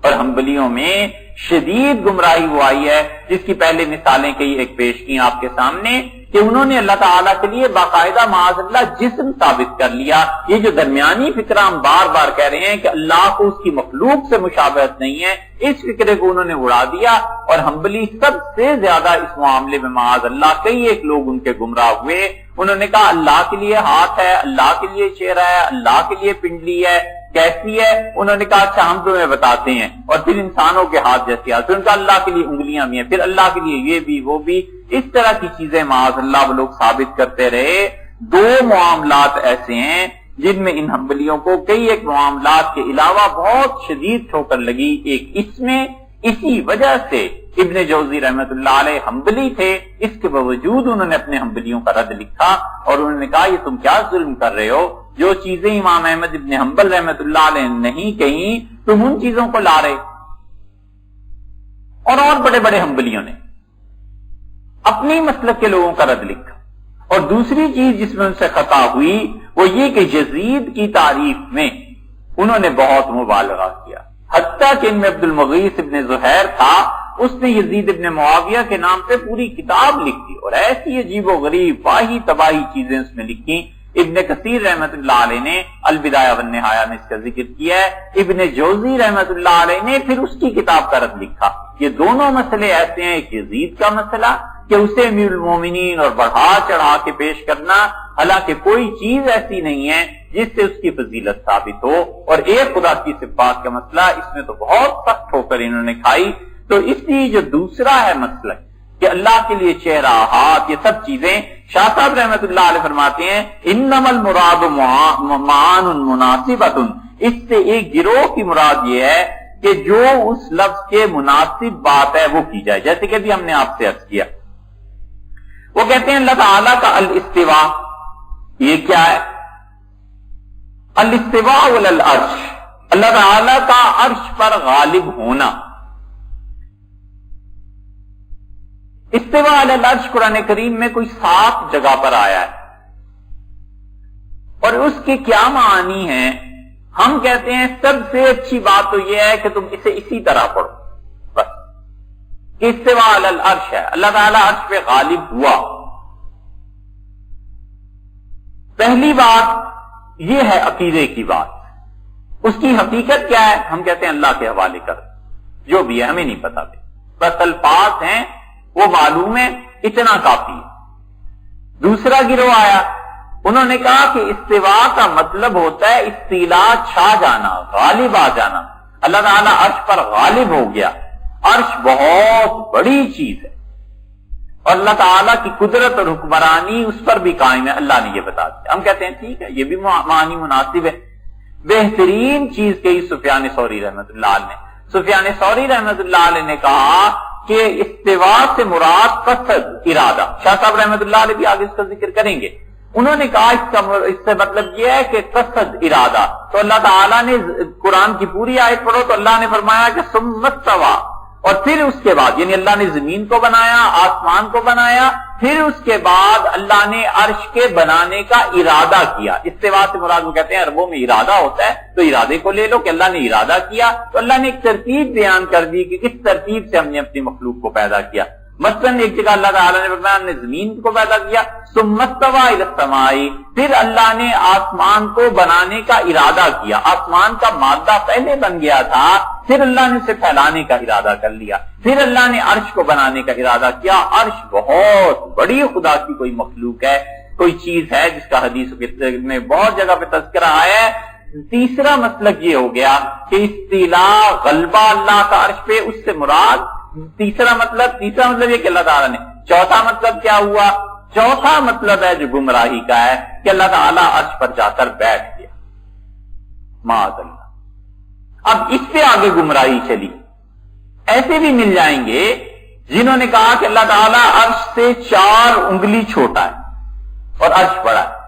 اور حنبلیوں میں شدید گمراہی وہ آئی ہے جس کی پہلے مثالیں کئی ایک پیش کی آپ کے سامنے، کہ انہوں نے اللہ تعالیٰ کے لیے باقاعدہ معاذ اللہ جسم ثابت کر لیا۔ یہ جو درمیانی فکرہ ہم بار بار کہہ رہے ہیں کہ اللہ کو اس کی مخلوق سے مشابہت نہیں ہے، اس فکرے کو انہوں نے اڑا دیا، اور حنبلی سب سے زیادہ اس معاملے میں معاذ اللہ کئی ایک لوگ ان کے گمراہ ہوئے۔ انہوں نے کہا اللہ کے لیے ہاتھ ہے، اللہ کے لیے چہرہ ہے، اللہ کے لیے پنڈلی ہے، کیسی ہے؟ انہوں نے کہا اچھا ہم تمہیں بتاتے ہیں، اور پھر انسانوں کے ہاتھ جیسے ہاتھ، پھر ان کا اللہ کے لیے انگلیاں بھی ہیں، پھر اللہ کے لیے یہ بھی وہ بھی، اس طرح کی چیزیں معاذ اللہ وہ لوگ ثابت کرتے رہے۔ دو معاملات ایسے ہیں جن میں ان حنبلیوں کو کئی ایک معاملات کے علاوہ بہت شدید ٹھوکر لگی۔ ایک اس میں اسی وجہ سے ابن جوزی رحمت اللہ علیہ حنبلی تھے، اس کے باوجود انہوں نے اپنے حنبلیوں کا رد لکھا، اور انہوں نے کہا یہ تم کیا ظلم کر رہے ہو، جو چیزیں امام احمد ابن حنبل رحمت اللہ علیہ نہیں کہیں تم ان چیزوں کو لا رہے۔ اور بڑے بڑے حنبلیوں نے اپنی مسلک کے لوگوں کا رد لکھا۔ اور دوسری چیز جس میں ان سے خطا ہوئی وہ یہ کہ یزید کی تعریف میں انہوں نے بہت مبالغہ کیا، حتیٰ کہ ان میں عبد المغیث ابن زہیر تھا، اس نے یزید ابن معاویہ کے نام پہ پوری کتاب لکھی، اور ایسی عجیب و غریب واہی تباہی چیزیں اس میں لکھی۔ ابن کثیر رحمت اللہ علیہ نے البدایہ والنہایہ میں اس کا ذکر کیا ہے، ابن جوزی رحمت اللہ علیہ نے پھر اس کی کتاب کا رد لکھا۔ یہ دونوں مسئلے ایسے ہیں، ایک یزید کا مسئلہ کہ اسے امیر المومنین اور بڑھا چڑھا کے پیش کرنا، حالانکہ کوئی چیز ایسی نہیں ہے جس سے اس کی فضیلت ثابت ہو، اور ایک خدا کی صفات کا مسئلہ، اس میں تو بہت سخت ہو کر انہوں نے کھائی۔ تو اس لیے جو دوسرا ہے مسئلہ کہ اللہ کے لیے چہرہ، ہاتھ، یہ سب چیزیں، شاہ صاحب رحمت اللہ علیہ فرماتے ہیں انما المراد معان مناسبۃ، اس سے ایک گروہ کی مراد یہ ہے کہ جو اس لفظ کے مناسب بات ہے وہ کی جائے، جیسے کہ بھی ہم نے آپ سے عرض کیا، وہ کہتے ہیں اللہ تعالیٰ کا الاستواء، یہ کیا ہے؟ الاستواء علی العرش، اللہ تعالیٰ کا عرش پر غالب ہونا۔ استواء علی العرش قرآن کریم میں کوئی 7 جگہ پر آیا ہے، اور اس کے کیا معنی ہیں؟ ہم کہتے ہیں سب سے اچھی بات تو یہ ہے کہ تم اسے اسی طرح پڑھو، بس کہ استواء علی العرش ہے، اللہ تعالیٰ عرش پہ غالب ہوا۔ پہلی بات یہ ہے عقیدے کی بات، اس کی حقیقت کیا ہے؟ ہم کہتے ہیں اللہ کے حوالے کر، جو بھی ہے ہمیں نہیں پتا، بس الفاظ ہیں وہ معلوم ہے، اتنا کافی ہے۔ دوسرا گروہ آیا، انہوں نے کہا کہ استواء کا مطلب ہوتا ہے استیلاء، چھا جانا، غالب آ جانا، اللہ تعالیٰ عرش پر غالب ہو گیا۔ عرش بہت بڑی چیز ہے، اور اللہ تعالیٰ کی قدرت اور حکمرانی اس پر بھی قائم ہے، اللہ نے یہ بتا دیا۔ ہم کہتے ہیں ٹھیک ہے، یہ بھی معنی مناسب ہے۔ بہترین چیز کہی سفیان ثوری رحمت اللہ علیہ نے۔ سفیان ثوری رحمت اللہ علیہ نے کہا کہ استواء سے مراد قصد، ارادہ۔ شاہ صاحب رحمت اللہ علیہ بھی آگے اس کا ذکر کریں گے۔ انہوں نے کہا اس سے مطلب یہ ہے کہ قصد، ارادہ۔ تو اللہ تعالیٰ نے قرآن کی پوری آیت پڑھو تو اللہ نے فرمایا کہ ثم استوى، اور پھر اس کے بعد یعنی اللہ نے زمین کو بنایا، آسمان کو بنایا، پھر اس کے بعد اللہ نے عرش کے بنانے کا ارادہ کیا۔ استواء سے مراد وہ کہتے ہیں عربوں میں ارادہ ہوتا ہے، تو ارادے کو لے لو کہ اللہ نے ارادہ کیا، تو اللہ نے ایک ترتیب بیان کر دی کہ کس ترتیب سے ہم نے اپنی مخلوق کو پیدا کیا۔ مثلاً ایک جگہ اللہ تعالیٰ نے فرمایا ہم نے زمین کو پیدا کیا، ثم استوى الى السماء، پھر اللہ نے آسمان کو بنانے کا ارادہ کیا، آسمان کا مادہ پہلے بن گیا تھا، پھر اللہ نے اسے پھیلانے کا ارادہ کر لیا، پھر اللہ نے عرش کو بنانے کا ارادہ کیا۔ عرش بہت بڑی خدا کی کوئی مخلوق ہے، کوئی چیز ہے جس کا حدیث میں بہت جگہ پہ تذکرہ آیا ہے۔ تیسرا مسلک یہ ہو گیا کہ استیلاء غلبہ اللہ کا عرش پہ، اس سے مراد تیسرا مطلب یہ کہ اللہ تعالیٰ نے، چوتھا مطلب کیا ہوا؟ چوتھا مطلب ہے جو گمراہی کا ہے کہ اللہ تعالیٰ عرش پر جا کر بیٹھ گیا، معاذ اللہ۔ اب اس پہ آگے گمراہی چلی، ایسے بھی مل جائیں گے جنہوں نے کہا کہ اللہ تعالیٰ عرش سے 4 انگلی چھوٹا ہے اور عرش بڑا ہے،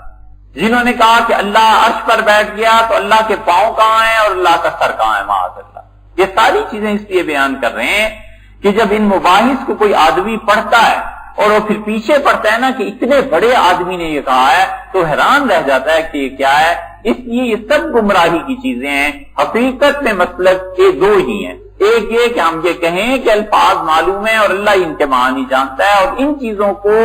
جنہوں نے کہا کہ اللہ عرش پر بیٹھ گیا تو اللہ کے پاؤں کہاں ہیں اور اللہ کا سر کہاں ہے، معاذ اللہ۔ یہ ساری چیزیں اس لیے بیان کر رہے ہیں کہ جب ان مباحث کو کوئی آدمی پڑھتا ہے اور وہ پھر پیچھے پڑتا ہے نا کہ اتنے بڑے آدمی نے یہ کہا ہے، تو حیران رہ جاتا ہے کہ یہ کیا ہے۔ اس لیے یہ سب گمراہی کی چیزیں ہیں۔ حقیقت میں مسلک کے 2 ہی ہیں، ایک یہ کہ ہم یہ کہیں کہ الفاظ معلوم ہیں اور اللہ ان کے معنی جانتا ہے، اور ان چیزوں کو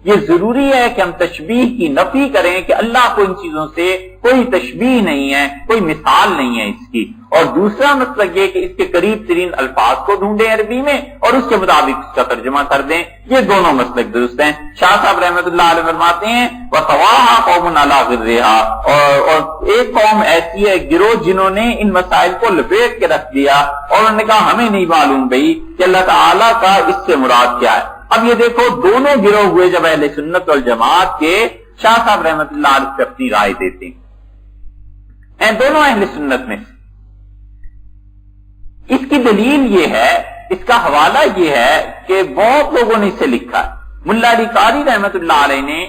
یہ ضروری ہے کہ ہم تشبیہ کی نفی کریں کہ اللہ کو ان چیزوں سے کوئی تشبیہ نہیں ہے، کوئی مثال نہیں ہے اس کی۔ اور دوسرا مسئلہ یہ کہ اس کے قریب ترین الفاظ کو ڈھونڈیں عربی میں اور اس کے مطابق اس کا ترجمہ کر دیں۔ یہ دونوں مسلک درست ہیں۔ شاہ صاحب رحمۃ اللہ علیہ فرماتے ہیں وَسَوَاهَا قَوْمٌ عَلَىٰ غِرِّهَا، اور ایک قوم ایسی ہے، گروہ جنہوں نے ان مسائل کو لپیٹ کے رکھ دیا اور انہوں نے کہا ہمیں نہیں معلوم بھائی کہ اللہ تعالیٰ کا اس سے مراد کیا ہے۔ اب یہ دیکھو دونوں گروہ ہوئے جب اہل سنت والجماعت کے، شاہ صاحب رحمۃ اللہ علیہ سے اپنی رائے دیتے ہیں دونوں اہل سنت میں سے۔ اس کی دلیل یہ ہے، اس کا حوالہ یہ ہے کہ بہت لوگوں نے اسے لکھا ہے۔ ملا علی قاری رحمۃ اللہ علیہ نے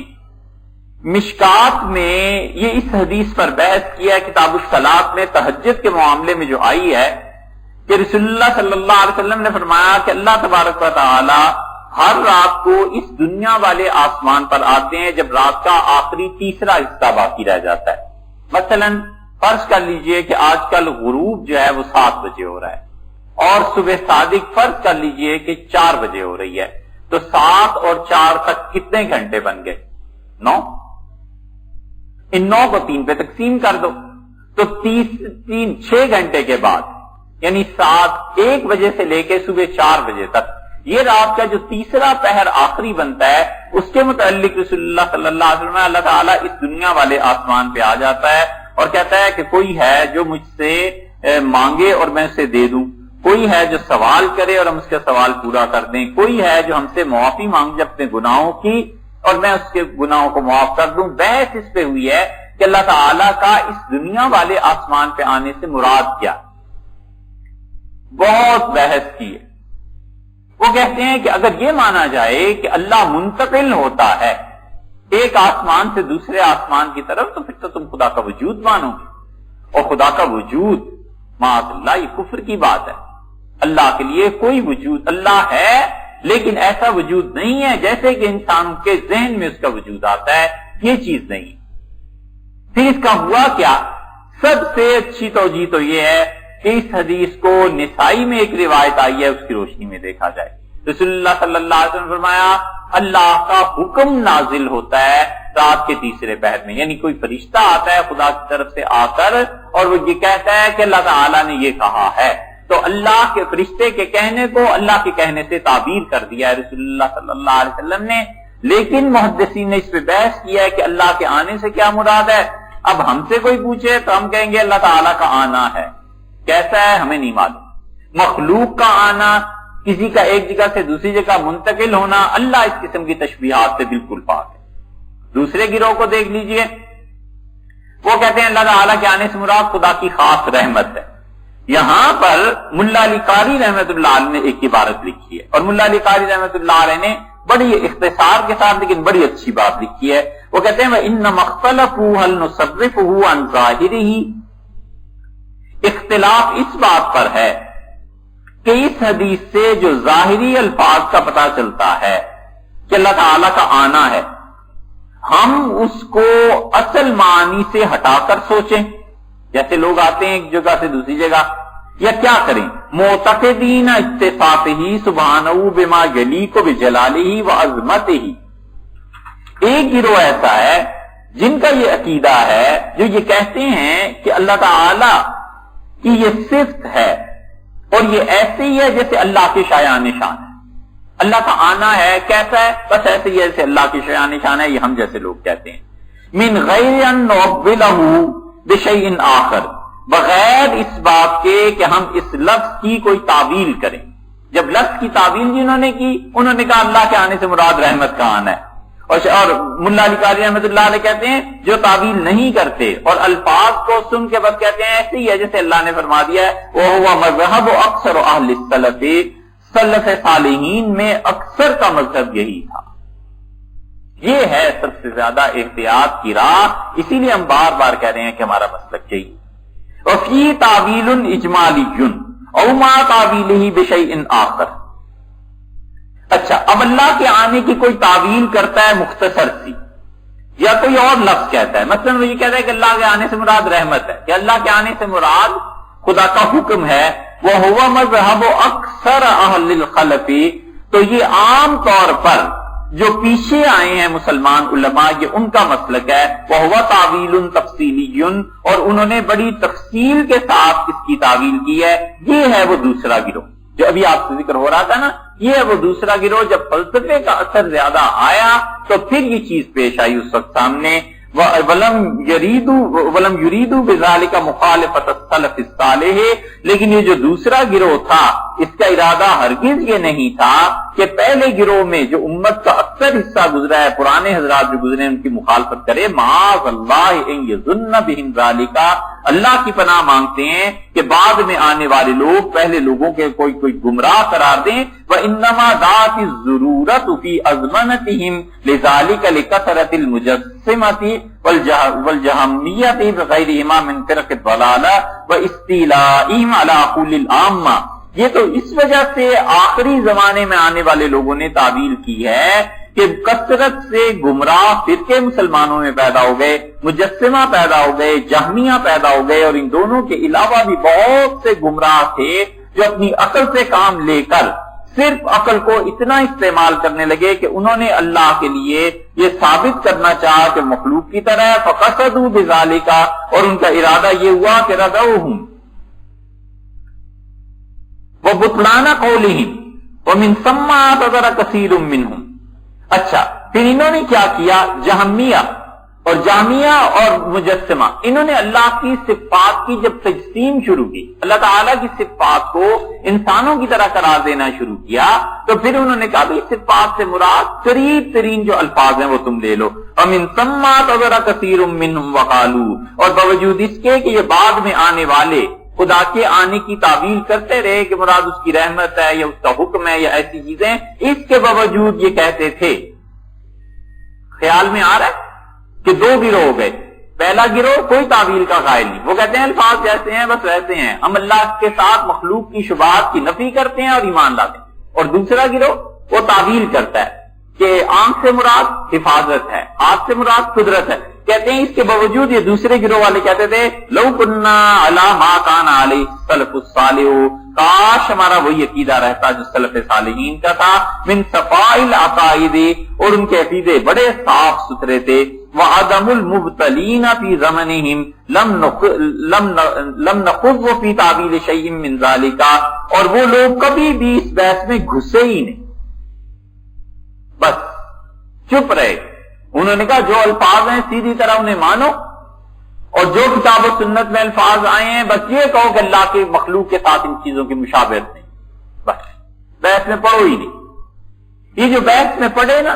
مشکات میں یہ اس حدیث پر بحث کیا ہے، کتاب الصلاۃ میں تہجد کے معاملے میں جو آئی ہے کہ رسول اللہ صلی اللہ علیہ وسلم نے فرمایا کہ اللہ تبارک و تعالی ہر رات کو اس دنیا والے آسمان پر آتے ہیں جب رات کا آخری تیسرا حصہ باقی رہ جاتا ہے۔ مثلا فرض کر لیجئے کہ آج کل غروب جو ہے وہ 7 بجے ہو رہا ہے اور صبح صادق فرض کر لیجئے کہ 4 بجے ہو رہی ہے، تو 7 اور 4 تک کتنے گھنٹے بن گئے؟ 9۔ ان 9 کو 3 پہ تقسیم کر دو تو 6 گھنٹے کے بعد یعنی 1 بجے سے لے کے صبح 4 بجے تک یہ رات کا جو تیسرا پہر آخری بنتا ہے، اس کے متعلق رسول اللہ صلی اللہ علیہ وسلم اللہ تعالیٰ اس دنیا والے آسمان پہ آ جاتا ہے اور کہتا ہے کہ کوئی ہے جو مجھ سے مانگے اور میں اسے دے دوں، کوئی ہے جو سوال کرے اور ہم اس کا سوال پورا کر دیں، کوئی ہے جو ہم سے معافی مانگے اپنے گناہوں کی اور میں اس کے گناہوں کو معاف کر دوں۔ بحث اس پہ ہوئی ہے کہ اللہ تعالیٰ کا اس دنیا والے آسمان پہ آنے سے مراد کیا، بہت بحث کی ہے۔ وہ کہتے ہیں کہ اگر یہ مانا جائے کہ اللہ منتقل ہوتا ہے ایک آسمان سے دوسرے آسمان کی طرف، تو پھر تو تم خدا کا وجود مانو گے، اور خدا کا وجود معاذ اللہ یہ کفر کی بات ہے۔ اللہ کے لیے کوئی وجود، اللہ ہے لیکن ایسا وجود نہیں ہے جیسے کہ انسانوں کے ذہن میں اس کا وجود آتا ہے، یہ چیز نہیں۔ پھر اس کا ہوا کیا؟ سب سے اچھی توجیہ تو یہ ہے کہ اس حدیث کو نسائی میں ایک روایت آئی ہے، اس کی روشنی میں دیکھا جائے۔ رسول اللہ صلی اللہ علیہ وسلم فرمایا اللہ کا حکم نازل ہوتا ہے رات کے تیسرے پہر میں، یعنی کوئی فرشتہ آتا ہے خدا کی طرف سے آ کر اور وہ یہ کہتا ہے کہ اللہ تعالیٰ نے یہ کہا ہے، تو اللہ کے فرشتے کے کہنے کو اللہ کے کہنے سے تعبیر کر دیا ہے رسول اللہ صلی اللہ علیہ وسلم نے۔ لیکن محدثین نے اس پہ بحث کیا ہے کہ اللہ کے آنے سے کیا مراد ہے۔ اب ہم سے کوئی پوچھے تو ہم کہیں گے اللہ تعالیٰ کا آنا ہے، کیسا ہے ہمیں نہیں معلوم۔ مخلوق کا آنا، کسی کا ایک جگہ سے دوسری جگہ منتقل ہونا، اللہ اس قسم کی تشبیہات سے بالکل پاک ہے۔ دوسرے گروہ کو دیکھ لیجئے، وہ کہتے ہیں اللہ تعالیٰ کے آنے سے مراد خدا کی خاص رحمت ہے۔ یہاں پر ملا علی قاری رحمت اللہ علیہ نے ایک عبارت لکھی ہے، اور ملا علی قاری رحمت اللہ علیہ نے بڑی اختصار کے ساتھ لیکن بڑی اچھی بات لکھی ہے۔ وہ کہتے ہیں وَإِنَّمَا اخْتَلَفُوا هَلْ نُصَرِّفُهُ عَنْ ظَاهِرِهِ، اختلاف اس بات پر ہے کہ اس حدیث سے جو ظاہری الفاظ کا پتہ چلتا ہے کہ اللہ تعالیٰ کا آنا ہے، ہم اس کو اصل معنی سے ہٹا کر سوچیں۔ جیسے لوگ آتے ہیں ایک جگہ سے دوسری جگہ، یا کیا کریں؟ معتقدین اتصافہ سبحانہ بما یلیق بجلالہ وعظمتہ. ایک گروہ ایسا ہے جن کا یہ عقیدہ ہے جو یہ کہتے ہیں کہ اللہ تعالی کی یہ صفت ہے اور یہ ایسے ہی ہے جیسے اللہ کے شایان نشان ہے. اللہ کا آنا ہے کیسا ہے؟ بس ایسے ہی جیسے اللہ کے شایان نشان ہے. یہ ہم جیسے لوگ کہتے ہیں. من غیر ان نعبلہ بشیء آخر، بغیر اس بات کے کہ ہم اس لفظ کی کوئی تعویل کریں. جب لفظ کی تعویل جنہوں نے کی، انہوں نے کہا اللہ کے آنے سے مراد رحمت کا آنا ہے. اور ملا علی قاری رحمۃ اللہ علیہ کہتے ہیں جو تعویل نہیں کرتے اور الفاظ کو سن کے بس کہتے ہیں ایسے ہی ہے جیسے اللہ نے فرما دیا ہے. وہ مذہب اکثر اہل السلف، سلف صالحین میں اکثر کا مذہب یہی تھا. یہ ہے سب سے زیادہ احتیاط کی راہ. اسی لیے ہم بار بار کہہ رہے ہیں کہ ہمارا مسلک یہی. وفی تعویل اجمالی او ما تعویلہ بشیء آخر. اچھا، اب اللہ کے آنے کی کوئی تعویل کرتا ہے مختصر سی، یا کوئی اور لفظ کہتا ہے. مثلا وہ یہ کہتا ہے کہ اللہ کے آنے سے مراد رحمت ہے، کہ اللہ کے آنے سے مراد خدا کا حکم ہے. وہ ہوا مذہب اکثر اہل الخلف، تو یہ عام طور پر جو پیچھے آئے ہیں مسلمان علماء، یہ ان کا مسلک ہے. وہ ہوا تعویل تفصیلی، اور انہوں نے بڑی تفصیل کے ساتھ اس کی تعویل کی ہے. یہ ہے وہ دوسرا گروہ جو ابھی آپ سے ذکر ہو رہا تھا نا. یہ ہے وہ دوسرا گروہ. جب فلسفے کا اثر زیادہ آیا تو پھر یہ چیز پیش آئی اس وقت سامنے. ولم یریدوا بذلک مخالفۃ السلف الصالح، لیکن یہ جو دوسرا گروہ تھا اس کا ارادہ ہرگز یہ نہیں تھا کہ پہلے گروہ میں جو امت کا اکثر حصہ گزرا ہے، پرانے حضرات جو گزرے ان کی مخالفت کرے. معاذ اللہ ان یظن بہم ذلک، اللہ کی پناہ مانگتے ہیں کہ بعد میں آنے والے لوگ پہلے لوگوں کے کوئی گمراہ قرار دیں. وانما ذات الضرورت فی ازمنتہم لذلک لکثرۃ المجسمۃ والجہمیۃ وغیرہما من فرق الضلالہ واستیلائہم علی عقول العامہ. یہ تو اس وجہ سے آخری زمانے میں آنے والے لوگوں نے تعویل کی ہے کہ کثرت سے گمراہ فرقے مسلمانوں میں پیدا ہو گئے، مجسمہ پیدا ہو گئے، جہمیہ پیدا ہو گئے، اور ان دونوں کے علاوہ بھی بہت سے گمراہ تھے جو اپنی عقل سے کام لے کر صرف عقل کو اتنا استعمال کرنے لگے کہ انہوں نے اللہ کے لیے یہ ثابت کرنا چاہا کہ مخلوق کی طرح ہے. فقصدوا بذالک، اور ان کا ارادہ یہ ہوا کہ ردعوہم وبطلان قولہم ومن ثم اعتذر کثیر منہم. اچھا، پھر انہوں نے کیا کیا؟ جہمیہ اور جہمیہ اور مجسمہ، انہوں نے اللہ کی صفات کی جب تجسیم شروع کی، اللہ تعالیٰ کی صفات کو انسانوں کی طرح قرار دینا شروع کیا، تو پھر انہوں نے کہا بھی صفات سے مراد قریب ترین جو الفاظ ہیں وہ تم لے لو. ومن ثم اعتذر کثیر منہم وقالوا، اور باوجود اس کے کہ یہ بعد میں آنے والے خدا کے آنے کی تعویل کرتے رہے کہ مراد اس کی رحمت ہے یا اس کا حکم ہے یا ایسی چیزیں، اس کے باوجود یہ کہتے تھے. خیال میں آ رہا ہے کہ دو گروہ ہو گئے. پہلا گروہ کوئی تعویل کا قائل نہیں، وہ کہتے ہیں الفاظ جیسے ہیں بس ویسے ہیں، ہم اللہ کے ساتھ مخلوق کی شبہات کی نفی کرتے ہیں اور ایمان لاتے ہیں. اور دوسرا گروہ وہ تعویل کرتا ہے کہ آنکھ سے مراد حفاظت ہے، ہاتھ سے مراد قدرت ہے. کہتے ہیں اس کے باوجود یہ دوسرے گروہ والے کہتے تھے لو کنا علی ما کان علی السلف الصالح، کاش ہمارا وہی عقیدہ رہتا جو سلف صالحین کا تھا. من صفاء العقائد، اور ان کے عقیدے بڑے صاف ستھرے تھے. وعدم المبتلین فی زمنہم لم نخوض فی تعویل شیء من ذلک، اور وہ لوگ کبھی بھی اس بحث میں گھسے ہی نہیں، بس چپ رہے. انہوں نے کہا جو الفاظ ہیں سیدھی طرح انہیں مانو، اور جو کتاب و سنت میں الفاظ آئے ہیں بس یہ کہو کہ اللہ کے مخلوق کے ساتھ ان چیزوں کی مشابہت نہیں. بس بحث میں پڑھو ہی نہیں. یہ جو بحث میں پڑھے نا،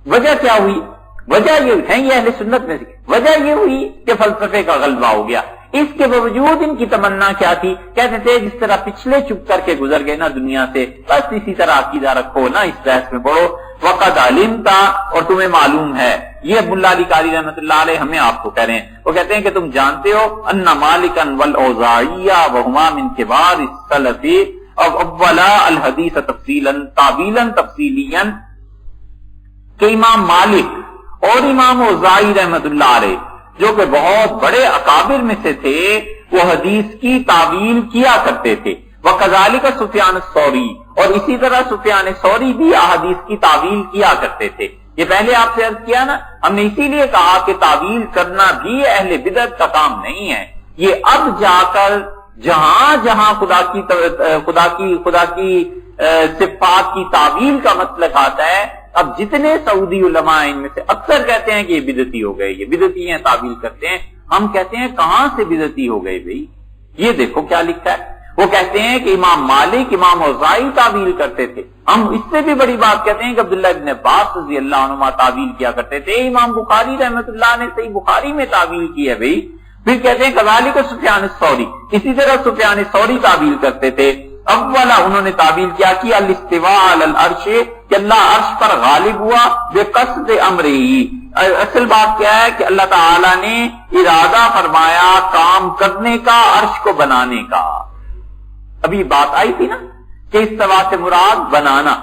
وجہ کیا ہوئی؟ وجہ یہ ہے یہ اہل سنت میں سے وجہ یہ ہوئی کہ فلسفے کا غلبہ ہو گیا. اس کے باوجود ان کی تمنا کیا تھی؟ کہتے تھے جس طرح پچھلے چپ کر کے گزر گئے نا دنیا سے، بس اسی طرح عقیدہ رکھو نا، اس بحث میں پڑھو. وقد علمتا، اور تمہیں معلوم ہے، یہ ملا علی قاری رحمۃ اللہ علیہ ہمیں آپ کو کہہ رہے ہیں، وہ کہتے ہیں کہ تم جانتے ہو ان مالکا والاوزاعی وہما من کبار السلف اولا الحدیث تفصیلا تعویلا تفصیلیا، کہ امام مالک اور امام اوزاعی رحمۃ اللہ علیہ جو کہ بہت بڑے اکابر میں سے تھے، وہ حدیث کی تعویل کیا کرتے تھے. وَكَذَلِكَ سفیان الثوری، اور اسی طرح سفیان ثوری بھی احادیث کی تعویل کیا کرتے تھے. یہ پہلے آپ سے عرض کیا نا، ہم نے اسی لیے کہا کہ تعویل کرنا بھی اہل بدعت کا کام نہیں ہے. یہ اب جا کر جہاں جہاں خدا کی صفات کی تعویل کا مسلک آتا ہے، اب جتنے سعودی علماء ان میں سے اکثر کہتے ہیں کہ یہ بدعتی ہو گئے، یہ بدعتی ہیں، تعویل کرتے ہیں. ہم کہتے ہیں کہاں سے بدعتی ہو گئے بھائی؟ یہ دیکھو کیا لکھا ہے. وہ کہتے ہیں کہ امام مالک، امام اوزاعی تعویل کرتے تھے. ہم اس سے بھی بڑی بات کہتے ہیں کہ عبداللہ ابن عباس رضی اللہ عنہما تعویل کیا کرتے تھے. امام بخاری رحمۃ اللہ نے صحیح بخاری میں تعویل کی ہے بھائی. پھر کہتے ہیں کذالک سفیان الثوری، اسی طرح سفیان ثوری تعویل کرتے تھے. اولا انہوں نے تعویل کیا کہ الاستواء علی العرش، کہ اللہ عرش پر غالب ہوا، بقصد امرہ. اصل بات کیا ہے کہ اللہ تعالی نے ارادہ فرمایا کام کرنے کا، عرش کو بنانے کا. ابھی بات آئی تھی نا کہ استوا سے مراد بنانا.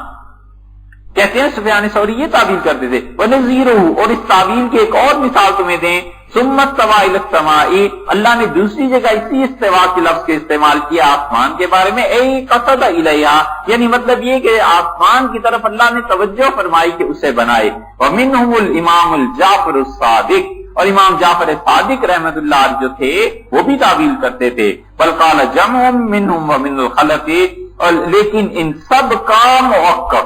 کہتے ہیں سفیان ثوری یہ تعویل کرتے تھے. وَنَظِيرُهُ، اور اس تعویل کی ایک اور مثال تمہیں دیں. ثُمَّ اسْتَوَىٰ إِلَى السَّمَاءِ، اللہ نے دوسری جگہ اسی استوا کے لفظ کے استعمال کیا آسمان کے بارے میں. اے قصد الیہا، یعنی مطلب یہ کہ آسمان کی طرف اللہ نے توجہ فرمائی کہ اسے بنائے. وَمِنْهُمُ الْإِمَامُ الْجَعْفَرُ الصَّادِقُ، اور امام جعفر صادق رحمت اللہ علیہ جو تھے وہ بھی تعویل کرتے تھے. بل قال جمع منهم ومن الخلق، اور لیکن ان سب کا موقف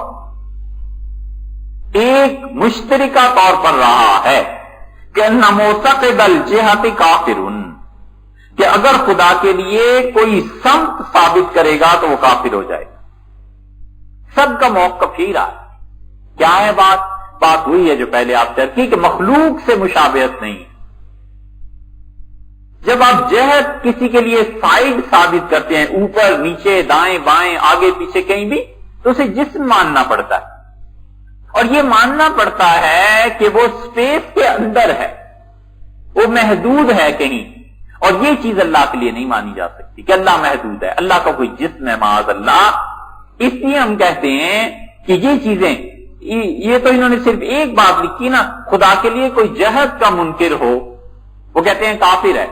ایک مشترکہ طور پر رہا ہے کہ ان معتقد الجہت کافر، کہ اگر خدا کے لیے کوئی سمت ثابت کرے گا تو وہ کافر ہو جائے گا. سب کا موقف ہی رہا. کیا ہے بات ہوئی ہے جو پہلے آپ چرچ کی کہ مخلوق سے مشابہت نہیں. جب آپ جہت کسی کے لیے سائڈ ثابت کرتے ہیں، اوپر نیچے دائیں بائیں آگے پیچھے کہیں بھی، تو اسے جسم ماننا پڑتا ہے. اور یہ ماننا پڑتا ہے کہ وہ سپیس کے اندر ہے، وہ محدود ہے کہیں. اور یہ چیز اللہ کے لیے نہیں مانی جا سکتی کہ اللہ محدود ہے، اللہ کا کوئی جسم ہے معاذ اللہ. اس لیے ہم کہتے ہیں کہ یہ چیزیں، یہ تو انہوں نے صرف ایک بات لکھی نا، خدا کے لیے کوئی جہت کا منکر ہو وہ کہتے ہیں کافر ہے.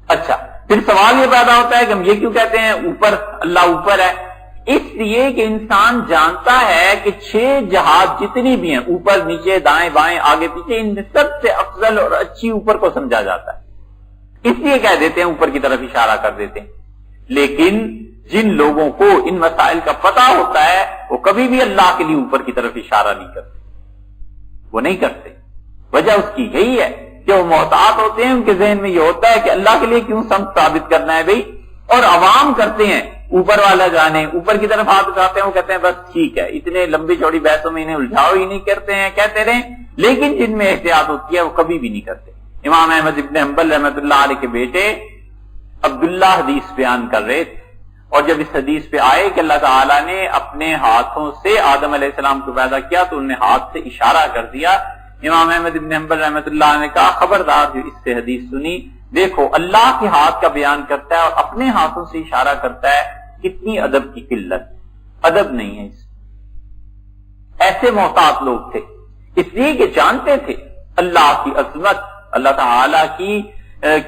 اچھا، پھر سوال یہ پیدا ہوتا ہے کہ ہم یہ کیوں کہتے ہیں اوپر اللہ اوپر ہے؟ اس لیے کہ انسان جانتا ہے کہ 6 جہات جتنی بھی ہیں، اوپر نیچے دائیں بائیں آگے پیچھے، ان سب سے افضل اور اچھی اوپر کو سمجھا جاتا ہے. اس لیے کہہ دیتے ہیں، اوپر کی طرف اشارہ کر دیتے ہیں. لیکن جن لوگوں کو ان مسائل کا پتہ ہوتا ہے وہ کبھی بھی اللہ کے لیے اوپر کی طرف اشارہ نہیں کرتے، وہ نہیں کرتے. وجہ اس کی یہی ہے کہ وہ محتاط ہوتے ہیں. ان کے ذہن میں یہ ہوتا ہے کہ اللہ کے لیے کیوں سمت ثابت کرنا ہے بھائی. اور عوام کرتے ہیں، اوپر والا جانے، اوپر کی طرف ہاتھ اٹھاتے ہیں، وہ کہتے ہیں بس ٹھیک ہے، اتنے لمبی چوڑی بحثوں میں انہیں الجھاؤ ہی نہیں کرتے ہیں، کہتے رہیں. لیکن جن میں احتیاط ہوتی ہے وہ کبھی بھی نہیں کرتے. امام احمد ابن حنبل رحمۃ اللہ علیہ کے بیٹے عبداللہ حدیث بیان کر رہے تھے، اور جب اس حدیث پہ آئے کہ اللہ تعالیٰ نے اپنے ہاتھوں سے آدم علیہ السلام کو پیدا کیا تو انہوں نے ہاتھ سے اشارہ کر دیا. امام احمد ابن حنبل رحمۃ اللہ نے کہا خبردار جو اس سے حدیث سنی، دیکھو اللہ کے ہاتھ کا بیان کرتا ہے اور اپنے ہاتھوں سے اشارہ کرتا ہے، کتنی ادب کی قلت، ادب نہیں ہے اس. ایسے محتاط لوگ تھے، اس لیے کہ جانتے تھے اللہ کی عظمت، اللہ تعالی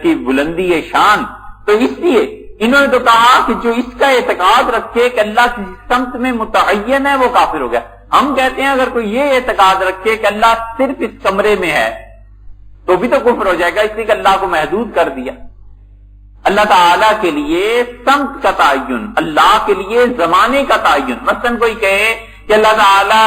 کی بلندی شان. تو اس لیے انہوں نے تو کہا کہ جو اس کا اعتقاد رکھے کہ اللہ کسی سمت میں متعین ہے وہ کافر ہو گیا. ہم کہتے ہیں اگر کوئی یہ اعتقاد رکھے کہ اللہ صرف اس کمرے میں ہے تو بھی تو کفر ہو جائے گا، اس لیے کہ اللہ کو محدود کر دیا. اللہ تعالیٰ کے لیے سمت کا تعین، اللہ کے لیے زمانے کا تعین. مثلا کوئی کہے کہ اللہ تعالیٰ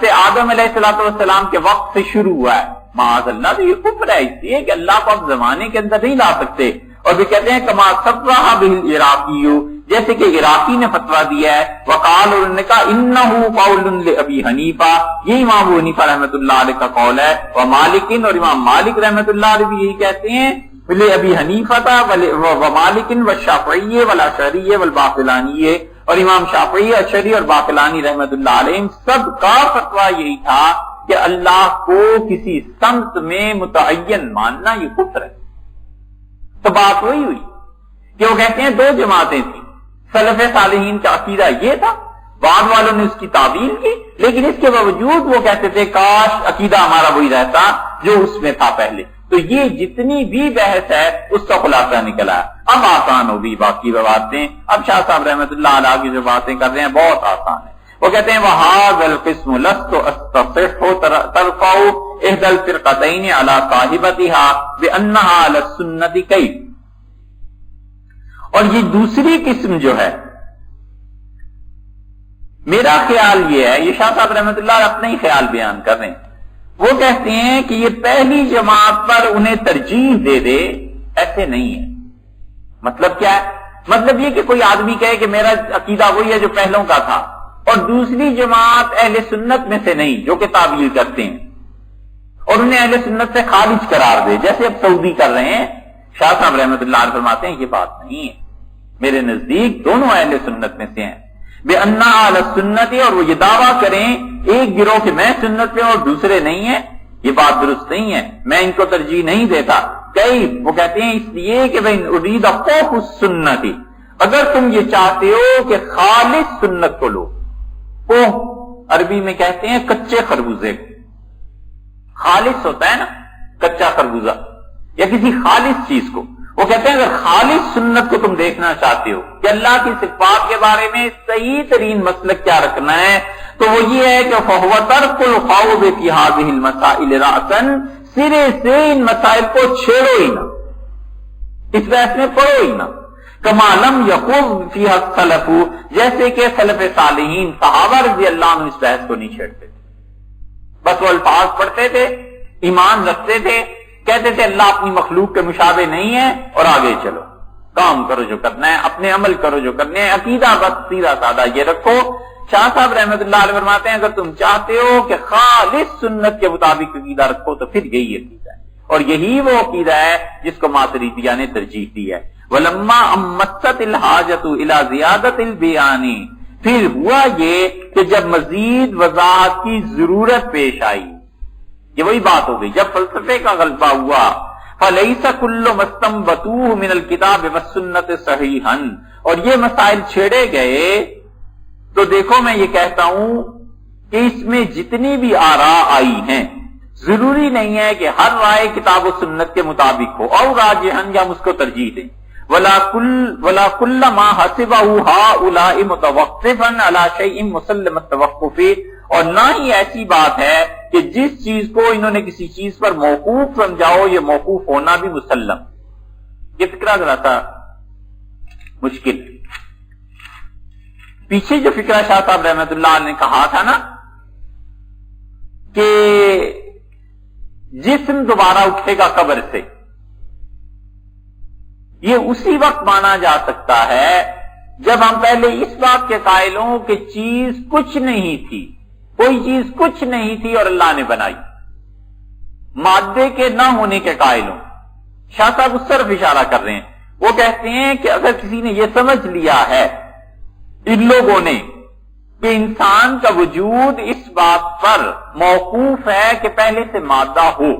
سے آدم علیہ السلام کے وقت سے شروع ہوا ہے، معاذ اللہ، تو یہ کفر ہے، اس لیے کہ اللہ کو آپ زمانے کے اندر نہیں لا سکتے. اور بھی کہتے ہیں کما فتویٰ بالعراقی، جیسے کہ عراقی نے فتویٰ دیا ہے. وقال، اور انہوں نے کہا انہ قول لابی حنیفہ، یہ امام ابو حنیفہ رحمۃ اللہ علیہ کا قول ہے. ومالک، اور امام مالک رحمۃ اللہ علیہ بھی یہی کہتے ہیں. ابی حنیفہ ومالک والشافعی والاشعری والباقلانی، اور امام شافعی، اشعری اور باقلانی رحمۃ اللہ علیہ سب کا فتویٰ یہی تھا کہ اللہ کو کسی سمت میں متعین ماننا یہ کفر ہے. تو بات وہی ہوئی کہ وہ کہتے ہیں 2 جماعتیں تھیں. سلف صالحین کا عقیدہ یہ تھا، بعد والوں نے اس کی تعویل کی، لیکن اس کے باوجود وہ کہتے تھے کاش عقیدہ ہمارا وہی رہتا جو اس میں تھا پہلے. تو یہ جتنی بھی بحث ہے اس کا خلاصہ نکلا ہے. اب آسان ہوگی باقی باتیں. اب شاہ صاحب رحمۃ اللہ علیہ کی جو باتیں کر رہے ہیں بہت آسان ہے. وہ کہتے ہیں وَهَذَا الْقِسْمُ لَسْتُ أَسْتَصِحُّ تَرْفَعُ إِحْدَى الْفِرْقَتَيْنِ عَلَى صَاحِبَتِهَا بِأَنَّهَا عَلَى السُّنَّةِ كَيْفَ. اور یہ دوسری قسم جو ہے، میرا خیال یہ ہے، یہ شاہ صاحب رحمۃ اللہ اپنا ہی خیال بیان کر رہے ہیں، وہ کہتے ہیں کہ یہ پہلی جماعت پر انہیں ترجیح دے دے، ایسے نہیں ہے. مطلب کیا ہے؟ مطلب یہ کہ کوئی آدمی کہے کہ میرا عقیدہ وہی ہے جو پہلوں کا تھا، اور دوسری جماعت اہل سنت میں سے نہیں جو کہ تعویل کرتے ہیں، اور انہیں اہل سنت سے خارج قرار دے، جیسے اب سعودی کر رہے ہیں. شاہ صاحب رحمۃ اللہ علیہ فرماتے ہیں یہ بات نہیں ہے، میرے نزدیک دونوں اہل سنت میں سے ہیں. بے انا علی سنت، اور وہ یہ دعویٰ کریں ایک گروہ کہ میں سنت میں اور دوسرے نہیں ہیں، یہ بات درست نہیں ہے، میں ان کو ترجیح نہیں دیتا. کئی وہ کہتے ہیں اس لیے کہ بھائی ارید خوف السنت، اگر تم یہ چاہتے ہو کہ خالص سنت کو لو، وہ عربی میں کہتے ہیں کچے خربوزے کو. خالص ہوتا ہے نا کچا خربوزہ یا کسی خالص چیز کو، وہ کہتے ہیں اگر خالص سنت کو تم دیکھنا چاہتے ہو کہ اللہ کی صفات کے بارے میں صحیح ترین مسلک کیا رکھنا ہے، تو وہ یہ ہے کہ فَهُوَ تَرْكُ الْخَوْضِ فِي هَذِهِ الْمَسَائِلِ رَأْسًا، سرے سے ان مسائل کو چھیڑو ہی نہ، اس بحث میں پڑھو ہی نہ. كَمَا لَمْ يَخُوضْ فِيهَا السَّلَفُ، جیسے کہ سلف صالحین صحابہ رضی اللہ عنہ اس بحث کو نہیں چھیڑتے تھے، بس وہ الفاظ پڑھتے تھے، ایمان رکھتے تھے، کہتے تھے اللہ اپنی مخلوق کے مشابہ نہیں ہے، اور آگے چلو، کام کرو جو کرنا ہے، اپنے عمل کرو جو کرنے ہے، عقیدہ بس سیدھا سادہ یہ رکھو. شاہ صاحب رحمۃ اللہ علیہ فرماتے ہیں اگر تم چاہتے ہو کہ خالص سنت کے مطابق عقیدہ رکھو تو پھر یہی عقیدہ ہے، اور یہی وہ عقیدہ ہے جس کو ماتریدیہ نے ترجیح دی ہے. وَلَمَّا أَمَّتَّتِ الْحَاجَةُ إِلَى زِيَادَةِ الْبِيَانِ، پھر ہوا یہ کہ جب مزید وضاحت کی ضرورت پیش آئی، یہ وہی بات ہو گئی جب فلسفے کا غلبہ ہوا. فَلَيْسَ كُلُّ مَا اسْتَنبَطُوهُ مِنَ الْكِتَابِ وَالسُّنَّةِ صَحِيحًا، اور یہ مسائل چھیڑے گئے تو دیکھو میں یہ کہتا ہوں کہ اس میں جتنی بھی آراء آئی ہیں ضروری نہیں ہے کہ ہر رائے کتاب و سنت کے مطابق ہو اور راجحاً یا ہم اس کو ترجیح دیں. وَلَا كُلَّ مَا حَسِبَهُ هَؤُلَاءِ مُتَوَقِّفًا عَلَى شَيْءٍ مُسَلَّمَ التَّوَقُّفِ، اور نہ ہی ایسی بات ہے کہ جس چیز کو انہوں نے کسی چیز پر موقوف سمجھاؤ یہ موقوف ہونا بھی مسلم. یہ فکرہ ذرا سا مشکل. پیچھے جو فکرہ شاہ صاحب رحمۃ اللہ علیہ نے کہا تھا نا کہ جسم دوبارہ اٹھے گا قبر سے، یہ اسی وقت مانا جا سکتا ہے جب ہم پہلے اس بات کے قائل ہوں کہ چیز کچھ نہیں تھی، کوئی چیز کچھ نہیں تھی اور اللہ نے بنائی، مادے کے نہ ہونے کے قائل ہوں. شاہ صاحب اس طرف اشارہ کر رہے ہیں، وہ کہتے ہیں کہ اگر کسی نے یہ سمجھ لیا ہے ان لوگوں نے کہ انسان کا وجود اس بات پر موقوف ہے کہ پہلے سے مادہ ہو،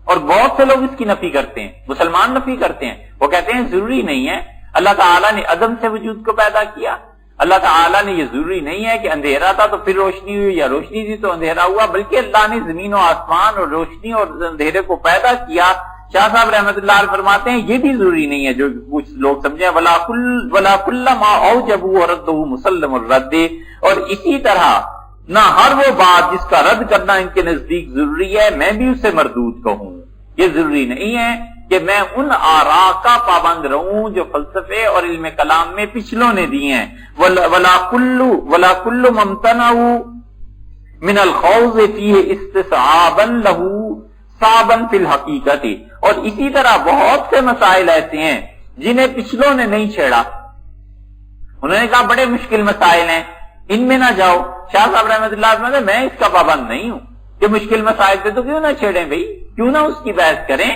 اور بہت سے لوگ اس کی نفی کرتے ہیں، مسلمان نفی کرتے ہیں، وہ کہتے ہیں ضروری نہیں ہے اللہ تعالیٰ نے عدم سے وجود کو پیدا کیا، اللہ تعالیٰ نے یہ ضروری نہیں ہے کہ اندھیرا تھا تو پھر روشنی ہوئی یا روشنی تھی تو اندھیرا ہوا، بلکہ اللہ نے زمین و آسمان اور روشنی اور اندھیرے کو پیدا کیا. شاہ صاحب رحمۃ اللہ علیہ فرماتے ہیں یہ بھی ضروری نہیں ہے جو کچھ لوگ سمجھیں. ولا کل ما اوجبوا ورده مسلم الرد، اور اسی طرح نہ ہر وہ بات جس کا رد کرنا ان کے نزدیک ضروری ہے میں بھی اسے مردود کہوں. یہ ضروری نہیں ہے کہ میں ان آراء کا پابند رہوں جو فلسفے اور علم کلام میں پچھلوں نے دی ہیں. ولا کل ممتنع من الخوض فيه استصعابا له صابن فی الحقیقت، اور اسی طرح بہت سے مسائل ایسے ہیں جنہیں پچھلوں نے نہیں چھیڑا، انہوں نے کہا بڑے مشکل مسائل ہیں ان میں نہ جاؤ. شاہ صاحب رحمۃ اللہ علیہ میں اس کا پابند نہیں ہوں کہ مشکل مسائل تھے تو کیوں نہ چھیڑیں بھائی، کیوں نہ اس کی بحث کریں.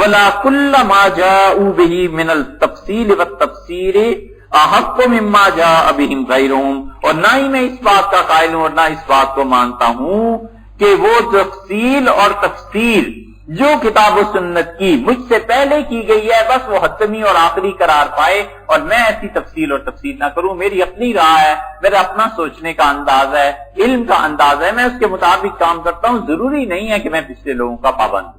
ولا کل ما جاءوا به من التفصیل والتفسیر احق مما جاء بهم غیرهم، اور نہ ہی میں اس بات کا قائل ہوں اور نہ اس بات کو مانتا ہوں کہ وہ تفصیل اور تفسیر جو کتاب و سنت کی مجھ سے پہلے کی گئی ہے بس وہ حتمی اور آخری قرار پائے اور میں ایسی تفصیل اور تفسیر نہ کروں. میری اپنی راہ ہے، میرا اپنا سوچنے کا انداز ہے، علم کا انداز ہے، میں اس کے مطابق کام کرتا ہوں. ضروری نہیں ہے کہ میں پچھلے لوگوں کا پابند ہوں.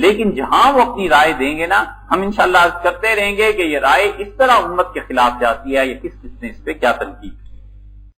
لیکن جہاں وہ اپنی رائے دیں گے نا، ہم انشاءاللہ عرض کرتے رہیں گے کہ یہ رائے اس طرح امت کے خلاف جاتی ہے یا کس نے اس پہ کیا تنقید